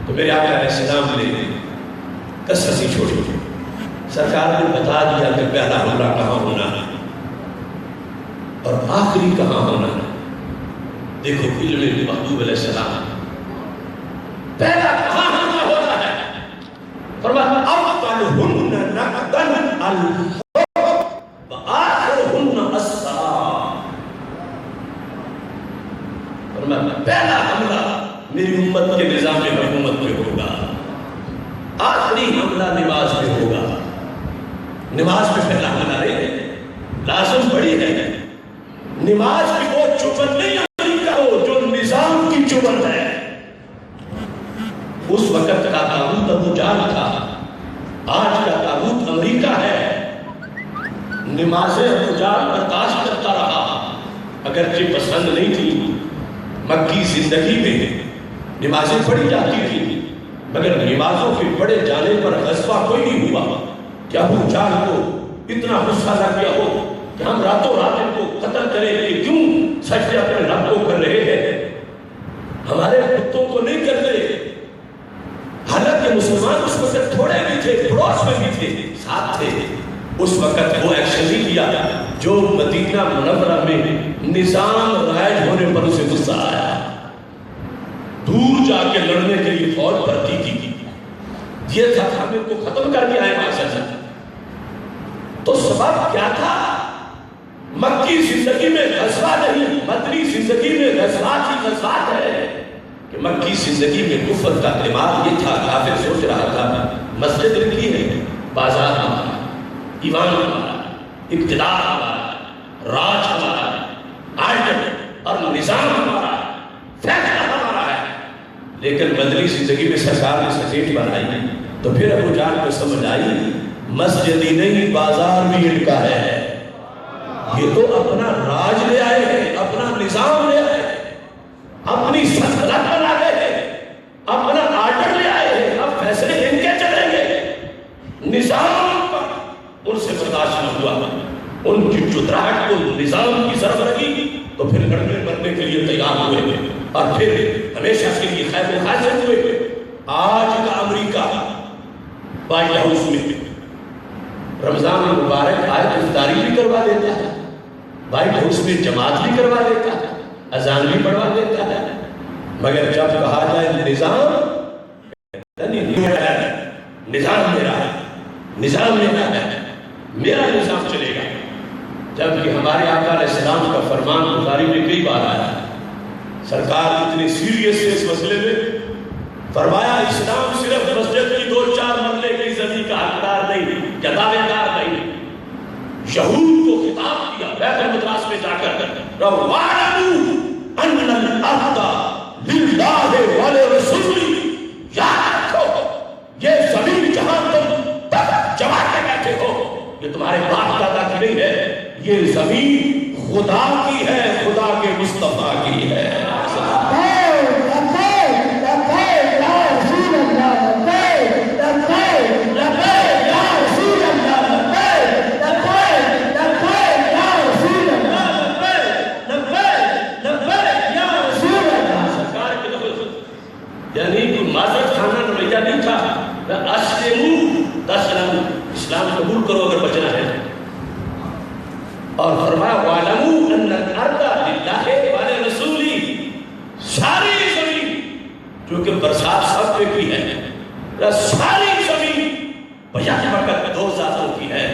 تو میرے آقا علیہ السلام نے کسرسی چھوڑی، سرکار نے بتا دیا کہ پہلا حملہ کہاں ہونا ہے اور آخری کہاں ہونا ہے۔ دیکھو علم محبوب علیہ السلام، پہلا کہاں حملہ ہونا ہے؟ فرمایا اولہن نقدن الحب وآخرہن السلام۔ فرمایا پہلا حملہ میری امت کے نظام حکومت پہ ہوگا، آخری حملہ نماز پہ ہوگا۔ نماز پہ پہلا حملہ نہیں ہے، لازم بڑی ہے۔ نماز کی وہ چوبن نہیں امریکہ ہو جو نظام کی چوبن ہے۔ اس وقت کا تاغوت ابو جہل تھا، آج کا تاغوت امریکہ ہے۔ نمازیں ابو جہل برداشت کرتا رہا، اگرچہ پسند نہیں تھی۔ مکی زندگی میں نمازیں پڑھی جاتی تھی، مگر نمازوں کے پڑھے جانے پر غصبہ کوئی نہیں ہوا کہ ابو جہل کو اتنا غصہ نہ کیا ہو کہ ہم راتوں رات ان کو قتل کریں کہ کیوں سجدے اپنے رب کو کر رہے ہیں، ہمارے کتوں کو نہیں کر رہے۔ حالانکہ مسلمان اس وقت تھوڑے بھی تھے، پڑوس میں بھی تھے، ساتھ تھے۔ اس وقت وہ ایکشن نہیں لیا جو مدینہ منورہ میں نظام رائج ہونے پر اسے غصہ آیا، دور جا کے لڑنے کے لیے فوج بھرتی تھی۔ یہ تھا کہ ہم ان کو ختم کر کے آئے ہیں۔ تو سبب کیا تھا؟ مکی زندگی میں غزوہ نہیں، مدنی زندگی میں غزوات ہی غزوات ہے۔ کہ مکی زندگی میں کفر کا دماغ یہ تھا، کافر سوچ رہا تھا مسجد لکھی ہے، بازار ہمارا، ایمان ہمارا، اقتدار ہمارا، راج ہمارا، آئیڈل اور نظام ہمارا، فیصلہ ہمارا ہے۔ لیکن مدنی زندگی میں سرکار نے سچیٹ بنائی تو پھر ابو جہل کو سمجھ آئی مسجد ہی نہیں بازار بھی ان کا ہے۔ یہ تو اپنا راج لے آئے ہیں، اپنا نظام لے آئے ہیں، اپنی سلطنت بنا گئے ہیں، اپنا آرڈر لے آئے ہیں، اب فیصلے ان کے چلیں گے۔ نظام پر ان سے برداشت نہ ہوا، ان کی چتراہٹ کو نظام کی ضرب لگی تو پھر لڑنے مرنے کے لیے تیار ہوئے اور پھر ہمیشہ کے لیے خیر و حاصل ہوئے۔ آج کا امریکہ وائٹ ہاؤس میں رمضان المبارک آئے تو افطاری بھی کروا دیتا ہے، وائٹ ہاؤس میں جماعت بھی کروا دیتا ہے، اذان بھی پڑھوا دیتا ہے، مگر جب کہا جائے نظام نظام میرا ہے، نظام میرا ہے، میرا نظام چلے گا۔ جبکہ ہمارے آقا علیہ السلام کا فرمان بخاری میں کئی بار آیا ہے، سرکار اتنی سیریس ہے اس مسئلے میں، فرمایا اسلام صرف مسجد کی 2-4 مرلے کی زمین کا حقدار نہیں، دعوے دار نہیں۔ یہود کو خطاب کیا بیت المقدس میں جا کر وَاعْلَمُوا أَنَّ الْأَرْضَ لِلَّهِ وَلِرَسُولِهِ، یاد رکھو یہ زمین جہاں تم تک جما کے بیٹھے ہو یہ تمہارے باپ دادا کی نہیں ہے، یہ زمین خدا کی ہے، خدا کے مصطفیٰ کی ہے۔ اسلام قبول کرو اگر بچنا ہے، اور فرمایا وَاعْلَمُوا أَنَّ الْأَرْضَ لِلَّهِ وَلِرَسُولِهِ، ساری زمین جو کہ برسات سب پہ کی ہے، ساری زمین بیک وقت 2 ذاتوں کی ہے۔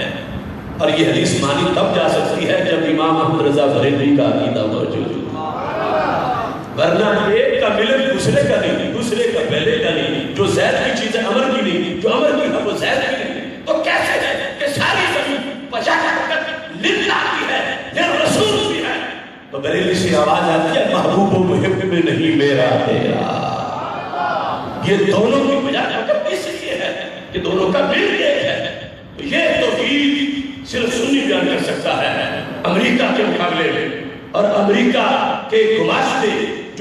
اور یہ حدیث مانی تب جا سکتی ہے جب امام احمد رضا بریلوی کا عقیدہ موجود ہو، ورنہ ایک کا ملن دوسرے کا نہیں، دوسرے کا پہلے کا نہیں، جو زید کی چیزیں امر کی نہیں، جو امر کی ہے وہ زید کی نہیں۔ تو کیسے ہے کہ ساری زمین بیک وقت للہ کی ہے، یہ رسول بھی ہے؟ تو بریلی سے آواز آتی ہے محبوب و محب میں نہیں میرا تیرا۔ یہ دونوں کی بیک وقت اس لیے ہے کہ دونوں کا مل ایک ہے۔ تو یہ توحید صرف سنی بیان کر سکتا ہے امریکہ کے مقابلے میں، اور امریکہ کے گماشتے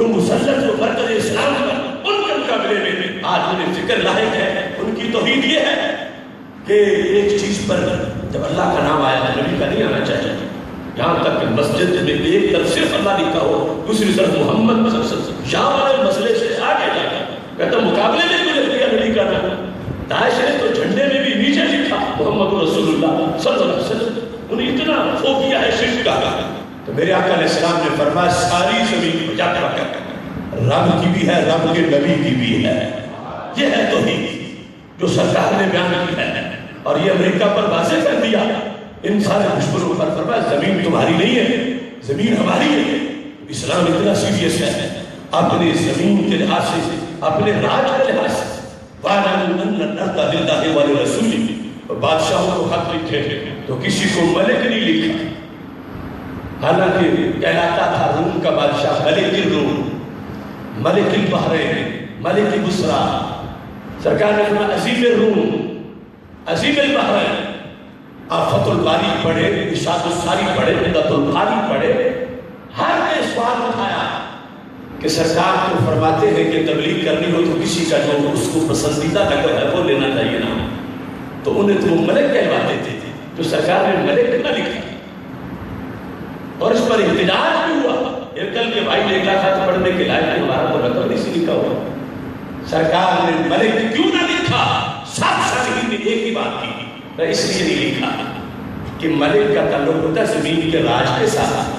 جو مسلط و مرکز اسلام کا ان کے مقابلے میں آج انہیں فکر لاحق ہے. ان کی توحید یہ ہے کہ ایک چیز پر جب اللہ کا نام آیا تو نبی کا نہیں آنا چاہیے. یہاں تک کہ مسجد میں ایک طرف صرف اللہ لکھا ہو, دوسری طرف محمد صلی اللہ علیہ وسلم, شام والے مسئلے سے آگے جا کر کہتا مقابلے میں کیوں لکھ دیا نبی کا نام. داعش نے تو جھنڈے میں بھی نیچے لکھا محمد رسول اللہ صلی اللہ علیہ وسلم. انہیں اتنا کھو کیا ہے شرک کا. تو میرے آقا علیہ السلام نے فرمایا ساری زمین کو جا کر رب کی بھی ہے, رب کے نبی کی بھی ہے. یہ ہے توحید جو سرکار نے بیان کی ہے, اور یہ امریکہ پر واضح کر دیا ان سارے دشمنوں پر. فرمایا زمین تمہاری نہیں ہے, زمین ہماری ہے. اسلام اتنا سیریس ہے اپنے زمین کے لحاظ سے, اپنے راج کے لحاظ سے. وَعَلَمُوا أَنَّ الْأَرْضَ لِلَّهِ وَلِرَسُولِهِ. بادشاہوں کو خط لکھے تو کسی کو ملک نہیں لکھا, حالانکہ کہلاتا تھا روم کا بادشاہ ملک الروم, ملک البحرین, ملک بصرہ. سرکار نے فرمایا عظیم الروم, عظیم البحرین. آپ فتح الباری پڑھے, ارشاد الساری پڑھے, عمدۃ القاری پڑھے. ہر نے سوال اٹھایا کہ سرکار کو فرماتے ہیں کہ تبلیغ کرنی ہو تو کسی کا جو اس کو پسندیدہ لگا ہے وہ لینا چاہیے نا. تو انہیں تو ملک کہلواتے تھے, تو سرکار نے ملک نہ لکھا اور اس پر احتجاج بھی ہوا. ارکل کے بھائی لے گا تھا پڑھنے کے لائق ہمارا تو رقم نہیں سی لکھا ہوا. سرکار نے ملک کیوں نہ لکھا؟ سب صالحین نے ایک ہی بات کی, اس لیے نہیں لکھا کہ ملک کا تعلق ہوتا زمین کے راج کے ساتھ.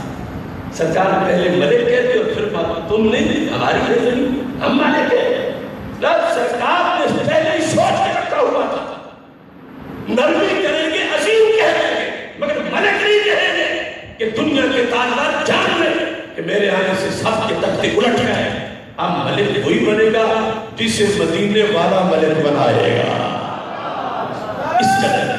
سرکار پہلے ملک کہتے اور پھر تم نہیں, ہماری ہے زمین, ہم مالک ہیں. سرکار نے پہلے ہی سوچ کے رکھا ہوا تھا نرمی کریں گے, عظیم کہیں گے, مگر ملک نہیں کہیں گے کہ دنیا کے تاجدار جان لیں کہ میرے آنے سے سب کے تختے الٹ گئے. اب ملک وہی بنے گا جسے مدینے والا ملک بنائے گا. اس طرح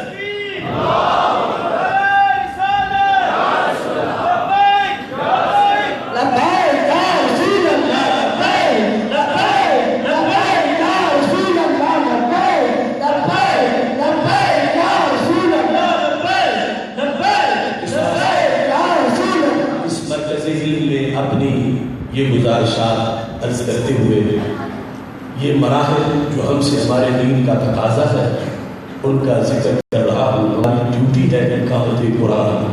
یہ گزارشات عرض کرتے ہوئے یہ مراحل جو ہم سے ہمارے دین کا تقاضا ہے ان کا ذکر کر رہا ہوں. ہماری ڈیوٹی ہے اقامت قرآن,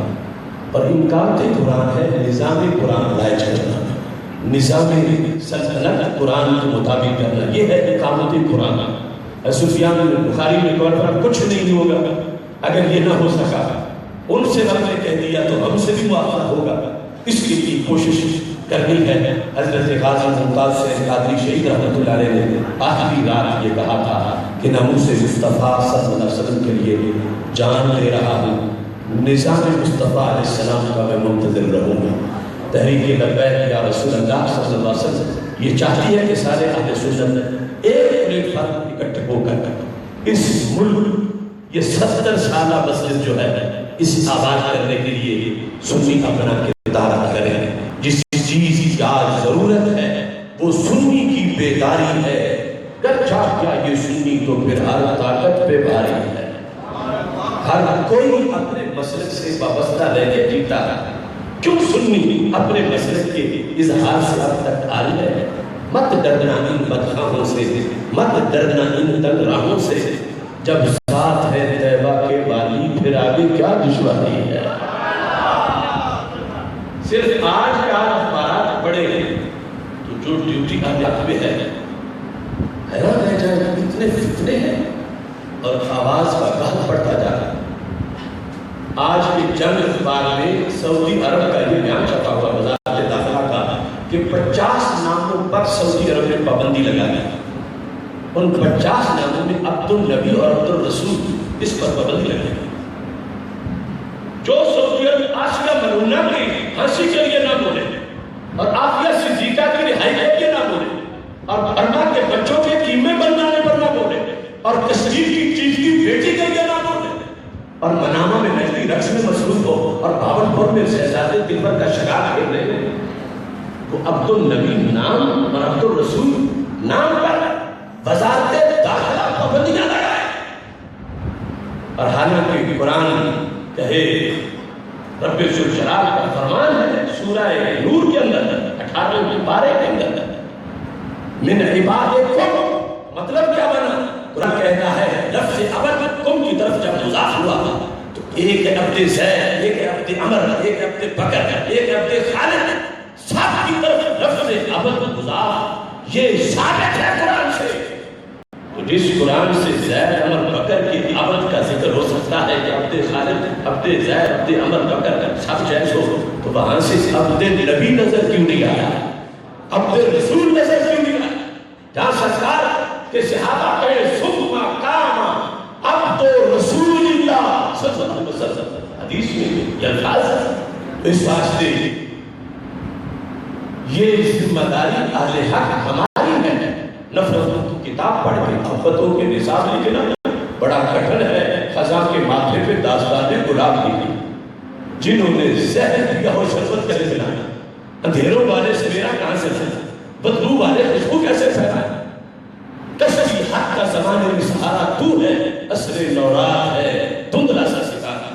اور اقامت قرآن ہے نظام قرآن رائج کرنا, نظام سلطنت قرآن کے مطابق کرنا. یہ ہے اقامت قرآن. سفیان بخاری میں کچھ نہیں ہوگا اگر یہ نہ ہو سکا. ان سے ہم نے کہہ دیا تو ہم سے بھی موافقہ ہوگا. اس لیے کی کوشش کرنی ہے. حضرت غازی ممتاز حسین قادری شہید رحمۃ اللہ علیہ نے آخری رات یہ کہا تھا کہ ناموس مصطفیٰ صلی اللہ علیہ وسلم کے لیے جان لے رہا ہوں, نظام مصطفیٰ علیہ السلام کا میں منتظر رہوں گا. تحریک لبیک یا رسول اللہ صلی اللہ علیہ وسلم یہ چاہتی ہے کہ سارے اہل سنت ایک پلیٹ فارم اکٹھے ہو کر اس ملک یہ 70 سالہ مسجد جو ہے اس آباد کرنے کے لیے سنی اپنا کردار ادا کریں. جس چیز کی آج ضرورت ہے وہ سنی کی بیداری ہے. کچا کیا یہ سنی تو پھر ہر طاقت پہ بھاری ہے. ہر کوئی اپنے مسلک سے وابستہ رہ کے جیتا ہے. کیوں سنی اپنے مسلک کے اظہار سے اب تک عاری ہے. مت ڈرنا ان بدخواہوں سے, مت ڈرنا ان تنگ راہوں سے, جب ساتھ ہے طیبہ کے والی پھر آگے کیا دشواری ہے. صرف آج کا اخبارات پڑھے تو جو ڈیوٹی آپ پہ ہے حیران رہ جائے اتنے فتنے ہیں اور آواز کا گاہ پڑتا جا رہا ہے. آج کے جنگ اخبار میں سعودی عرب کا یہ بیان چھپا ہوا وزارت داخلہ کا کہ 50 ناموں پر سعودی عرب نے پابندی لگا دی. ان 50 ناموں میں عبد النبی اور عبد الرسول اس پر پابندی لگی. جو سعودی عرب آسیہ ملونہ کی ہنسی کے لیے نہ بولے اور آفیہ صدیقہ کی رہائی کے لیے نہ بولے اور برما کے بچوں کے قیمے بنانے پر نہ بولے اور کشمیر کی چیز کی بیٹی کے لیے نہ بولے اور منامہ میں مہدی رقص میں مصروف ہو اور بھاولپور میں شہزادے دلبر کا شکار کھیل رہے ہیں. تو عبد النبی نام اور عبد الرسول نام پر وزارت داخلہ پابندیاں لگائے. اور حالانکہ قرآن کہے رب ذوالجلال کا فرمان ہے سورہ نور کے اندر 18ویں پارے کے اندر من عبادکم مطلب کیا بنا؟ قرآن کہتا ہے لفظ ابد کم کی طرف جب مضاف ہوا تو ایک ہے عبد زید، ایک ہے عبد عمر، ایک ہے عبد بکر، ایک ہے عبد خالد، سب کی طرف لفظ ابد مضاف، یہ ثابت ہے قرآن سے۔ تو جس قرآن سے زید عمر بکر کی عبد کا ذکر ہو سکتا ہے کہ عبد خالد، عبد زید، عبد عمر بکر سب جائز ہو، تو وہاں سے عبد نبی نظر کیوں نہیں آیا؟ عبد رسول نظر کیوں نہیں آیا؟ جہاں سرکار کہ صحابہ کہے ثم قام عبد رسول اللہ صلی اللہ علیہ وسلم، حدیث میں یہ الفاظ، اس واسطے یہ ذمہ داری اہل حق ہماری ہے۔ نفرتوں کی کتاب پڑھ کے محبتوں کے نصاب لکھنا بڑا کٹھن ہے۔ خزاں کے ماتھے پہ داستان گلاب لکھی، جنہوں نے زہر دیا ہو شربت کیسے پلایا، اندھیروں والے سویرا کہاں سے پھیلا، بدبو والے خوشبو کیسے پھیلایا، کشفی حق کا زمانے میں سہارا تو ہے، عصر نورات ہے دھندلا سا ستارہ۔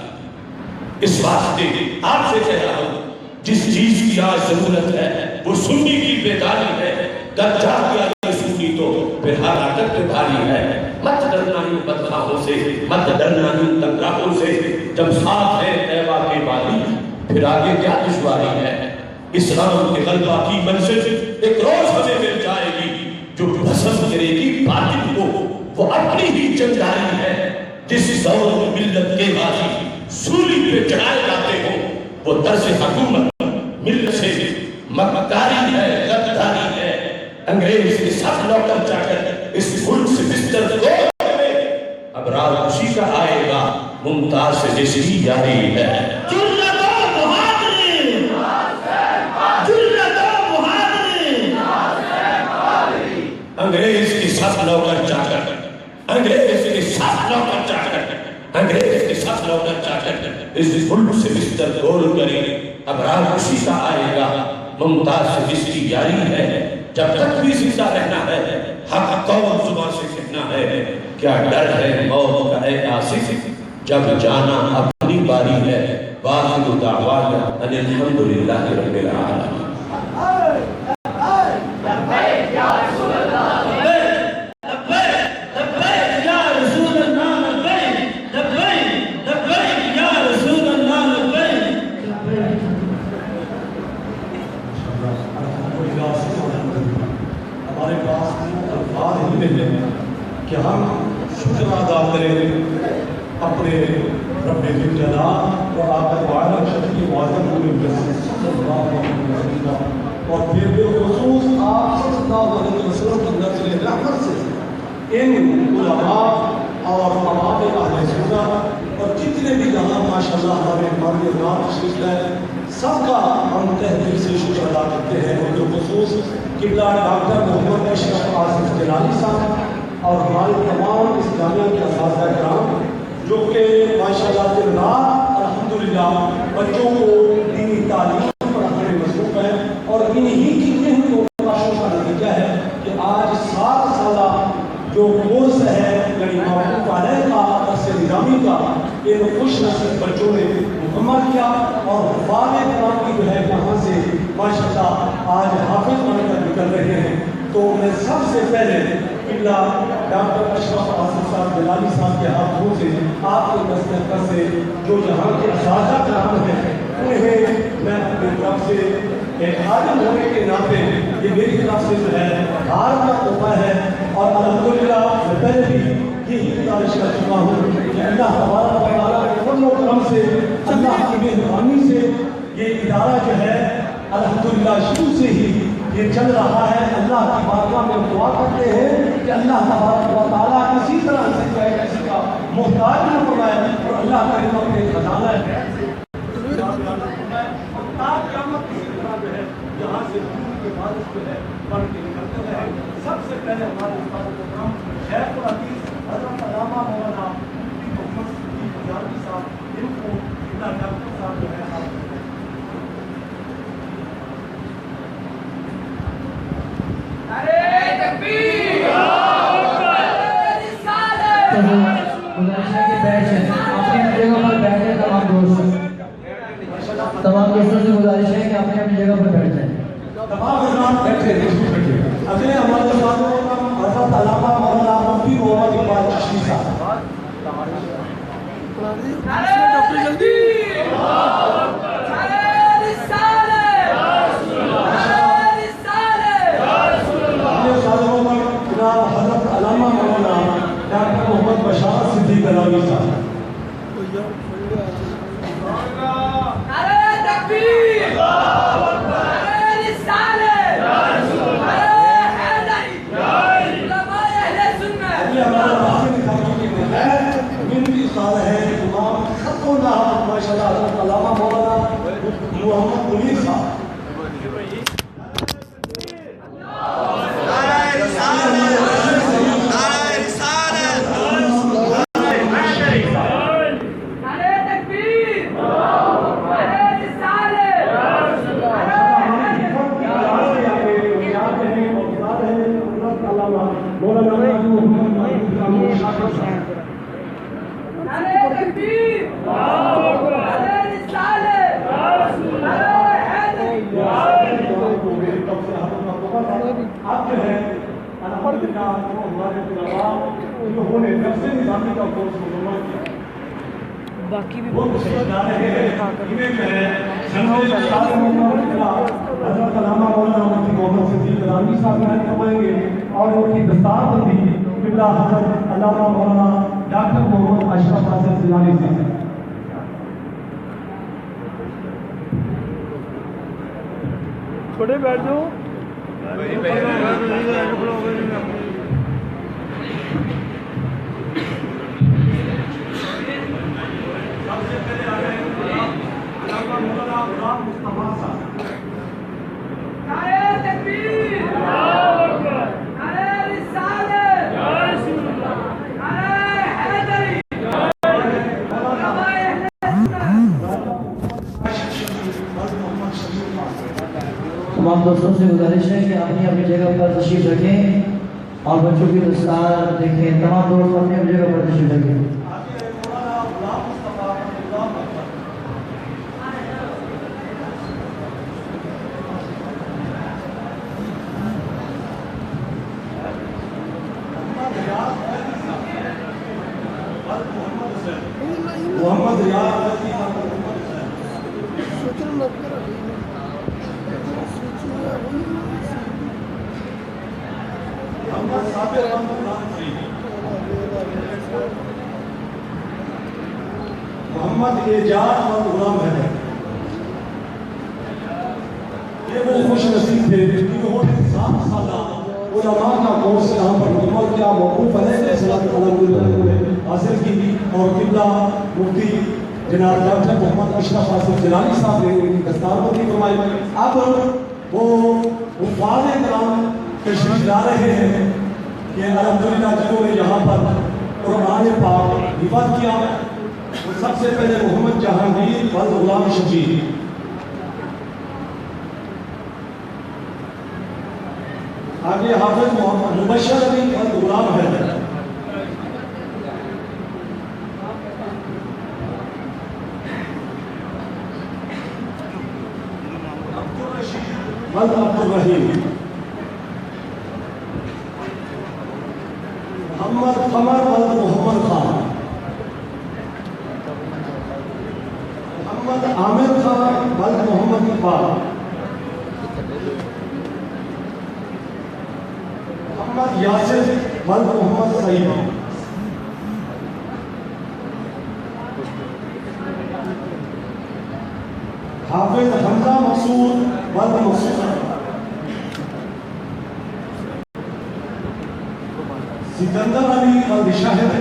اس واسطے آپ سے کہہ رہا ہوں جس چیز کی آج ضرورت ہے وہ سنی کی بیداری ہے، در جا کیا یہ سنی تو پھر حرکت پہ بھاری ہے۔ مت ڈرنا ان بدخواہوں سے، مت ڈرنا ان تنگراہوں سے، جب ساتھ ہے طیبہ کے وادی پھر آگے کیا دشواری ہے۔ اسلام کے غلبہ کی منزل ایک روز ہمیں مل جائے گی، جو پسند کرے گی باطل کو وہ اپنی ہی جنجاری ہے۔ جس دور میں ملت کے غازی سولی پہ چڑھائے جاتے ہوں وہ طرز حکومت ملت سے مکاری ہے، غداری ہے۔ انگریز کے سب نوکر چا کر اس ملک سے بستر کو اب رات خوشی کا آئے گا، ممتاز سے جس کی یاری ہے۔ انگریز کی سب نوکر چا کر، انگریز کی سب نوکر چا کر، انگریز کی سب نوکر چا کر اس ملک سے بستر گول کریں، اب رات خوشی کا آئے گا، ممتاز سے جس کی یاری ہے۔ جب تک بھی زندہ رہنا ہے حق قول زبان سے کہنا ہے، کیا ڈر ہے موت کا اے آصف، جب جانا اپنی باری ہے۔ وآخر دعوانا ان الحمدللہ رب العالمین۔ کہ ہم شکر ادا کریں اپنے رب جلال اور آقا عالم شفیع معظم صلی اللہ علیہ وسلم، اور پھر بالخصوص آپ صلی اللہ علیہ وسلم کی نزل رحمت سے ان علماء اور مبادئ اہل سنت اور جتنے بھی یہاں ماشاءاللہ ہمارے مرد نام تشریف لائے سب کا ہم تہ دل سے شکر ادا کرتے ہیں، اور بالخصوص قبلہ ڈاکٹر محمد اشرف آصف جلالی صاحب اور ہمارے تمام اس جامعہ کے اساتذہ کرام جو کہ ماشاءاللہ دن رات الحمدللہ بچوں کو دینی تعلیم پڑھانے میں مصروف ہیں، اور انہی کی کوششوں کا نتیجہ ہے کہ آج 7 سالہ جو کورس ہے یعنی معقوف علیہ کا عرص نظامی کا ان خوش نصیب بچوں نے مکمل کیا، اور حفاظ کرام کی جو ہے یہاں سے ماشاءاللہ آج حافظ بن کر نکل رہے ہیں۔ تو میں سب سے پہلے قبلہ ڈاکٹر اشرف آصف صاحب جلالی صاحب کے ہاتھوں سے آپ کے دستخط سے جو یہاں کے اساتذہ کرام ہیں انہیں میں اپنی طرف سے ایک عالم ہونے کے ناطے یہ میری طرف سے جو ہے ہار کا تحفہ ہے، اور الحمدللہ میں پہلے بھی یہی گزارش کر چکا ہوں کہ اللہ تبارک و تعالیٰ کے فضل و کرم سے، اللہ کی مہربانی سے یہ ادارہ جو ہے الحمدللہ شروع سے ہی یہ چل رہا ہے۔ اللہ کی بارگاہ میں دعا کرتے ہیں کہ اللہ تبارک و تعالیٰ کسی طرح سے چاہے کسی کا محتاج نہ بنائے، اور اللہ کا علم کے خزانہ ہے یہاں سے کے بارش جو ہے پڑھ کے نکلتے رہے۔ سب سے پہلے ہمارے استاد پروگرام شیخ الحدیث حضرت علامہ مولانا محمد صدیق بزارگی صاحب، ان کو ڈاکٹر صاحب جو ہے تمام دوستوں سے گزارش ہے کہ اپنی اپنی جگہ پر بیٹھ جائیں۔ تمام حضرات بیٹھے ہیں. اگلے ہمارے ساتھ حضرت علامہ مولانا مفتی محمد اقبال چشتی صاحب. ڈاکٹر جلدی حضرت علامہ مولانا ڈاکٹر محمد بشار صدیق کلامی صاحب. حضرت علامہ مولانا محمد منیر صاحب. آپ جو ہے باقی بھی حضرت علامہ مولانا مفتی محمد صدیق کلامی صاحب فرمائیں گے اور ان کی دستار بندی قبلہ حضرت علامہ مولانا ڈاکٹر محمد اشرف حسن سیلانی صاحب. چھوٹے بیٹھ جاؤ. تمام دوستوں سے گزارش ہے کہ اپنی اپنی جگہ پر تشریف رکھیں اور بچوں کی دستار دیکھیں. تمام دوست اپنی اپنی جگہ پر تشریف رکھیں. محمد ریاض محمد اعجاز اور غلام ہے. یہ وہ خوش نصیب تھے جنہوں نے 7 سالہ علماء کا کورس یہاں پر مکمل کیا. موقوف علیہ الصلوۃ والسلام حاصل کی اور قبلہ مفتی جناب ڈاکٹر محمد اشرف حسن سیلانی صاحب نے ان کی دستار بندی فرمائی. اب وہ حفاظ کرام تشریف لا رہے ہیں کہ الحمدللہ جنہوں نے یہاں پر قرآن پاک حفاظ کیا. سب سے پہلے محمد جہانگیر بل غلام شبیر. آگے حافظ محمد مبشر علی بل غلام حیدر. بل عبد الرحیم. محمد قمر بل محمد خان. محمد عامر خان بل محمد اقبال. محمد یاسر بل محمد سعید. حافظ حمزہ مقصود بل مقصود. سکندر علی بل شاہد.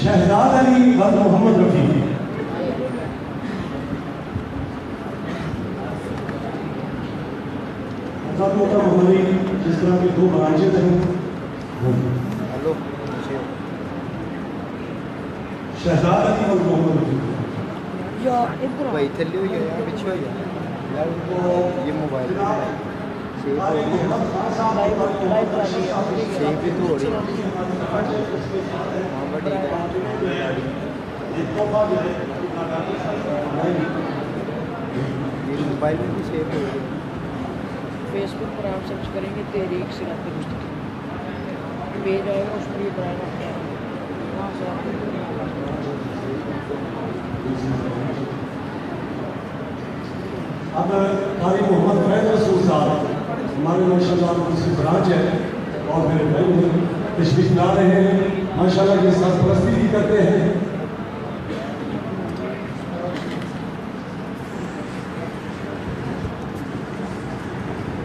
شہزاد علی بل محمد رفیع. حضرت محترم ہماری جس طرح کی 2 برانچیں ہیں شہزاد علی بل محمد رفیع. بھائی تھلی ہوئی ہے یا پیچھے ہوئی ہے یار کو یہ موبائل سیف بھی تو ہو رہی ہے. ہاں ٹھیک ہے. یہ تحفہ جو ہے یہ موبائل میں بھی سیو ہو گیا. فیس بک پر آپ سرچ کریں گے تحریک صراط مستقیم پیج آئے گا, اس پر یہ برائے وہاں سے آپ اب قاری محمد فیض رسول صاحب ہمارے ماشاء اللہ دوسری برانچ ہے اور میرے بھائی تشریف لا رہے ہیں, ماشاء اللہ یہ سرپرستی بھی کرتے ہیں.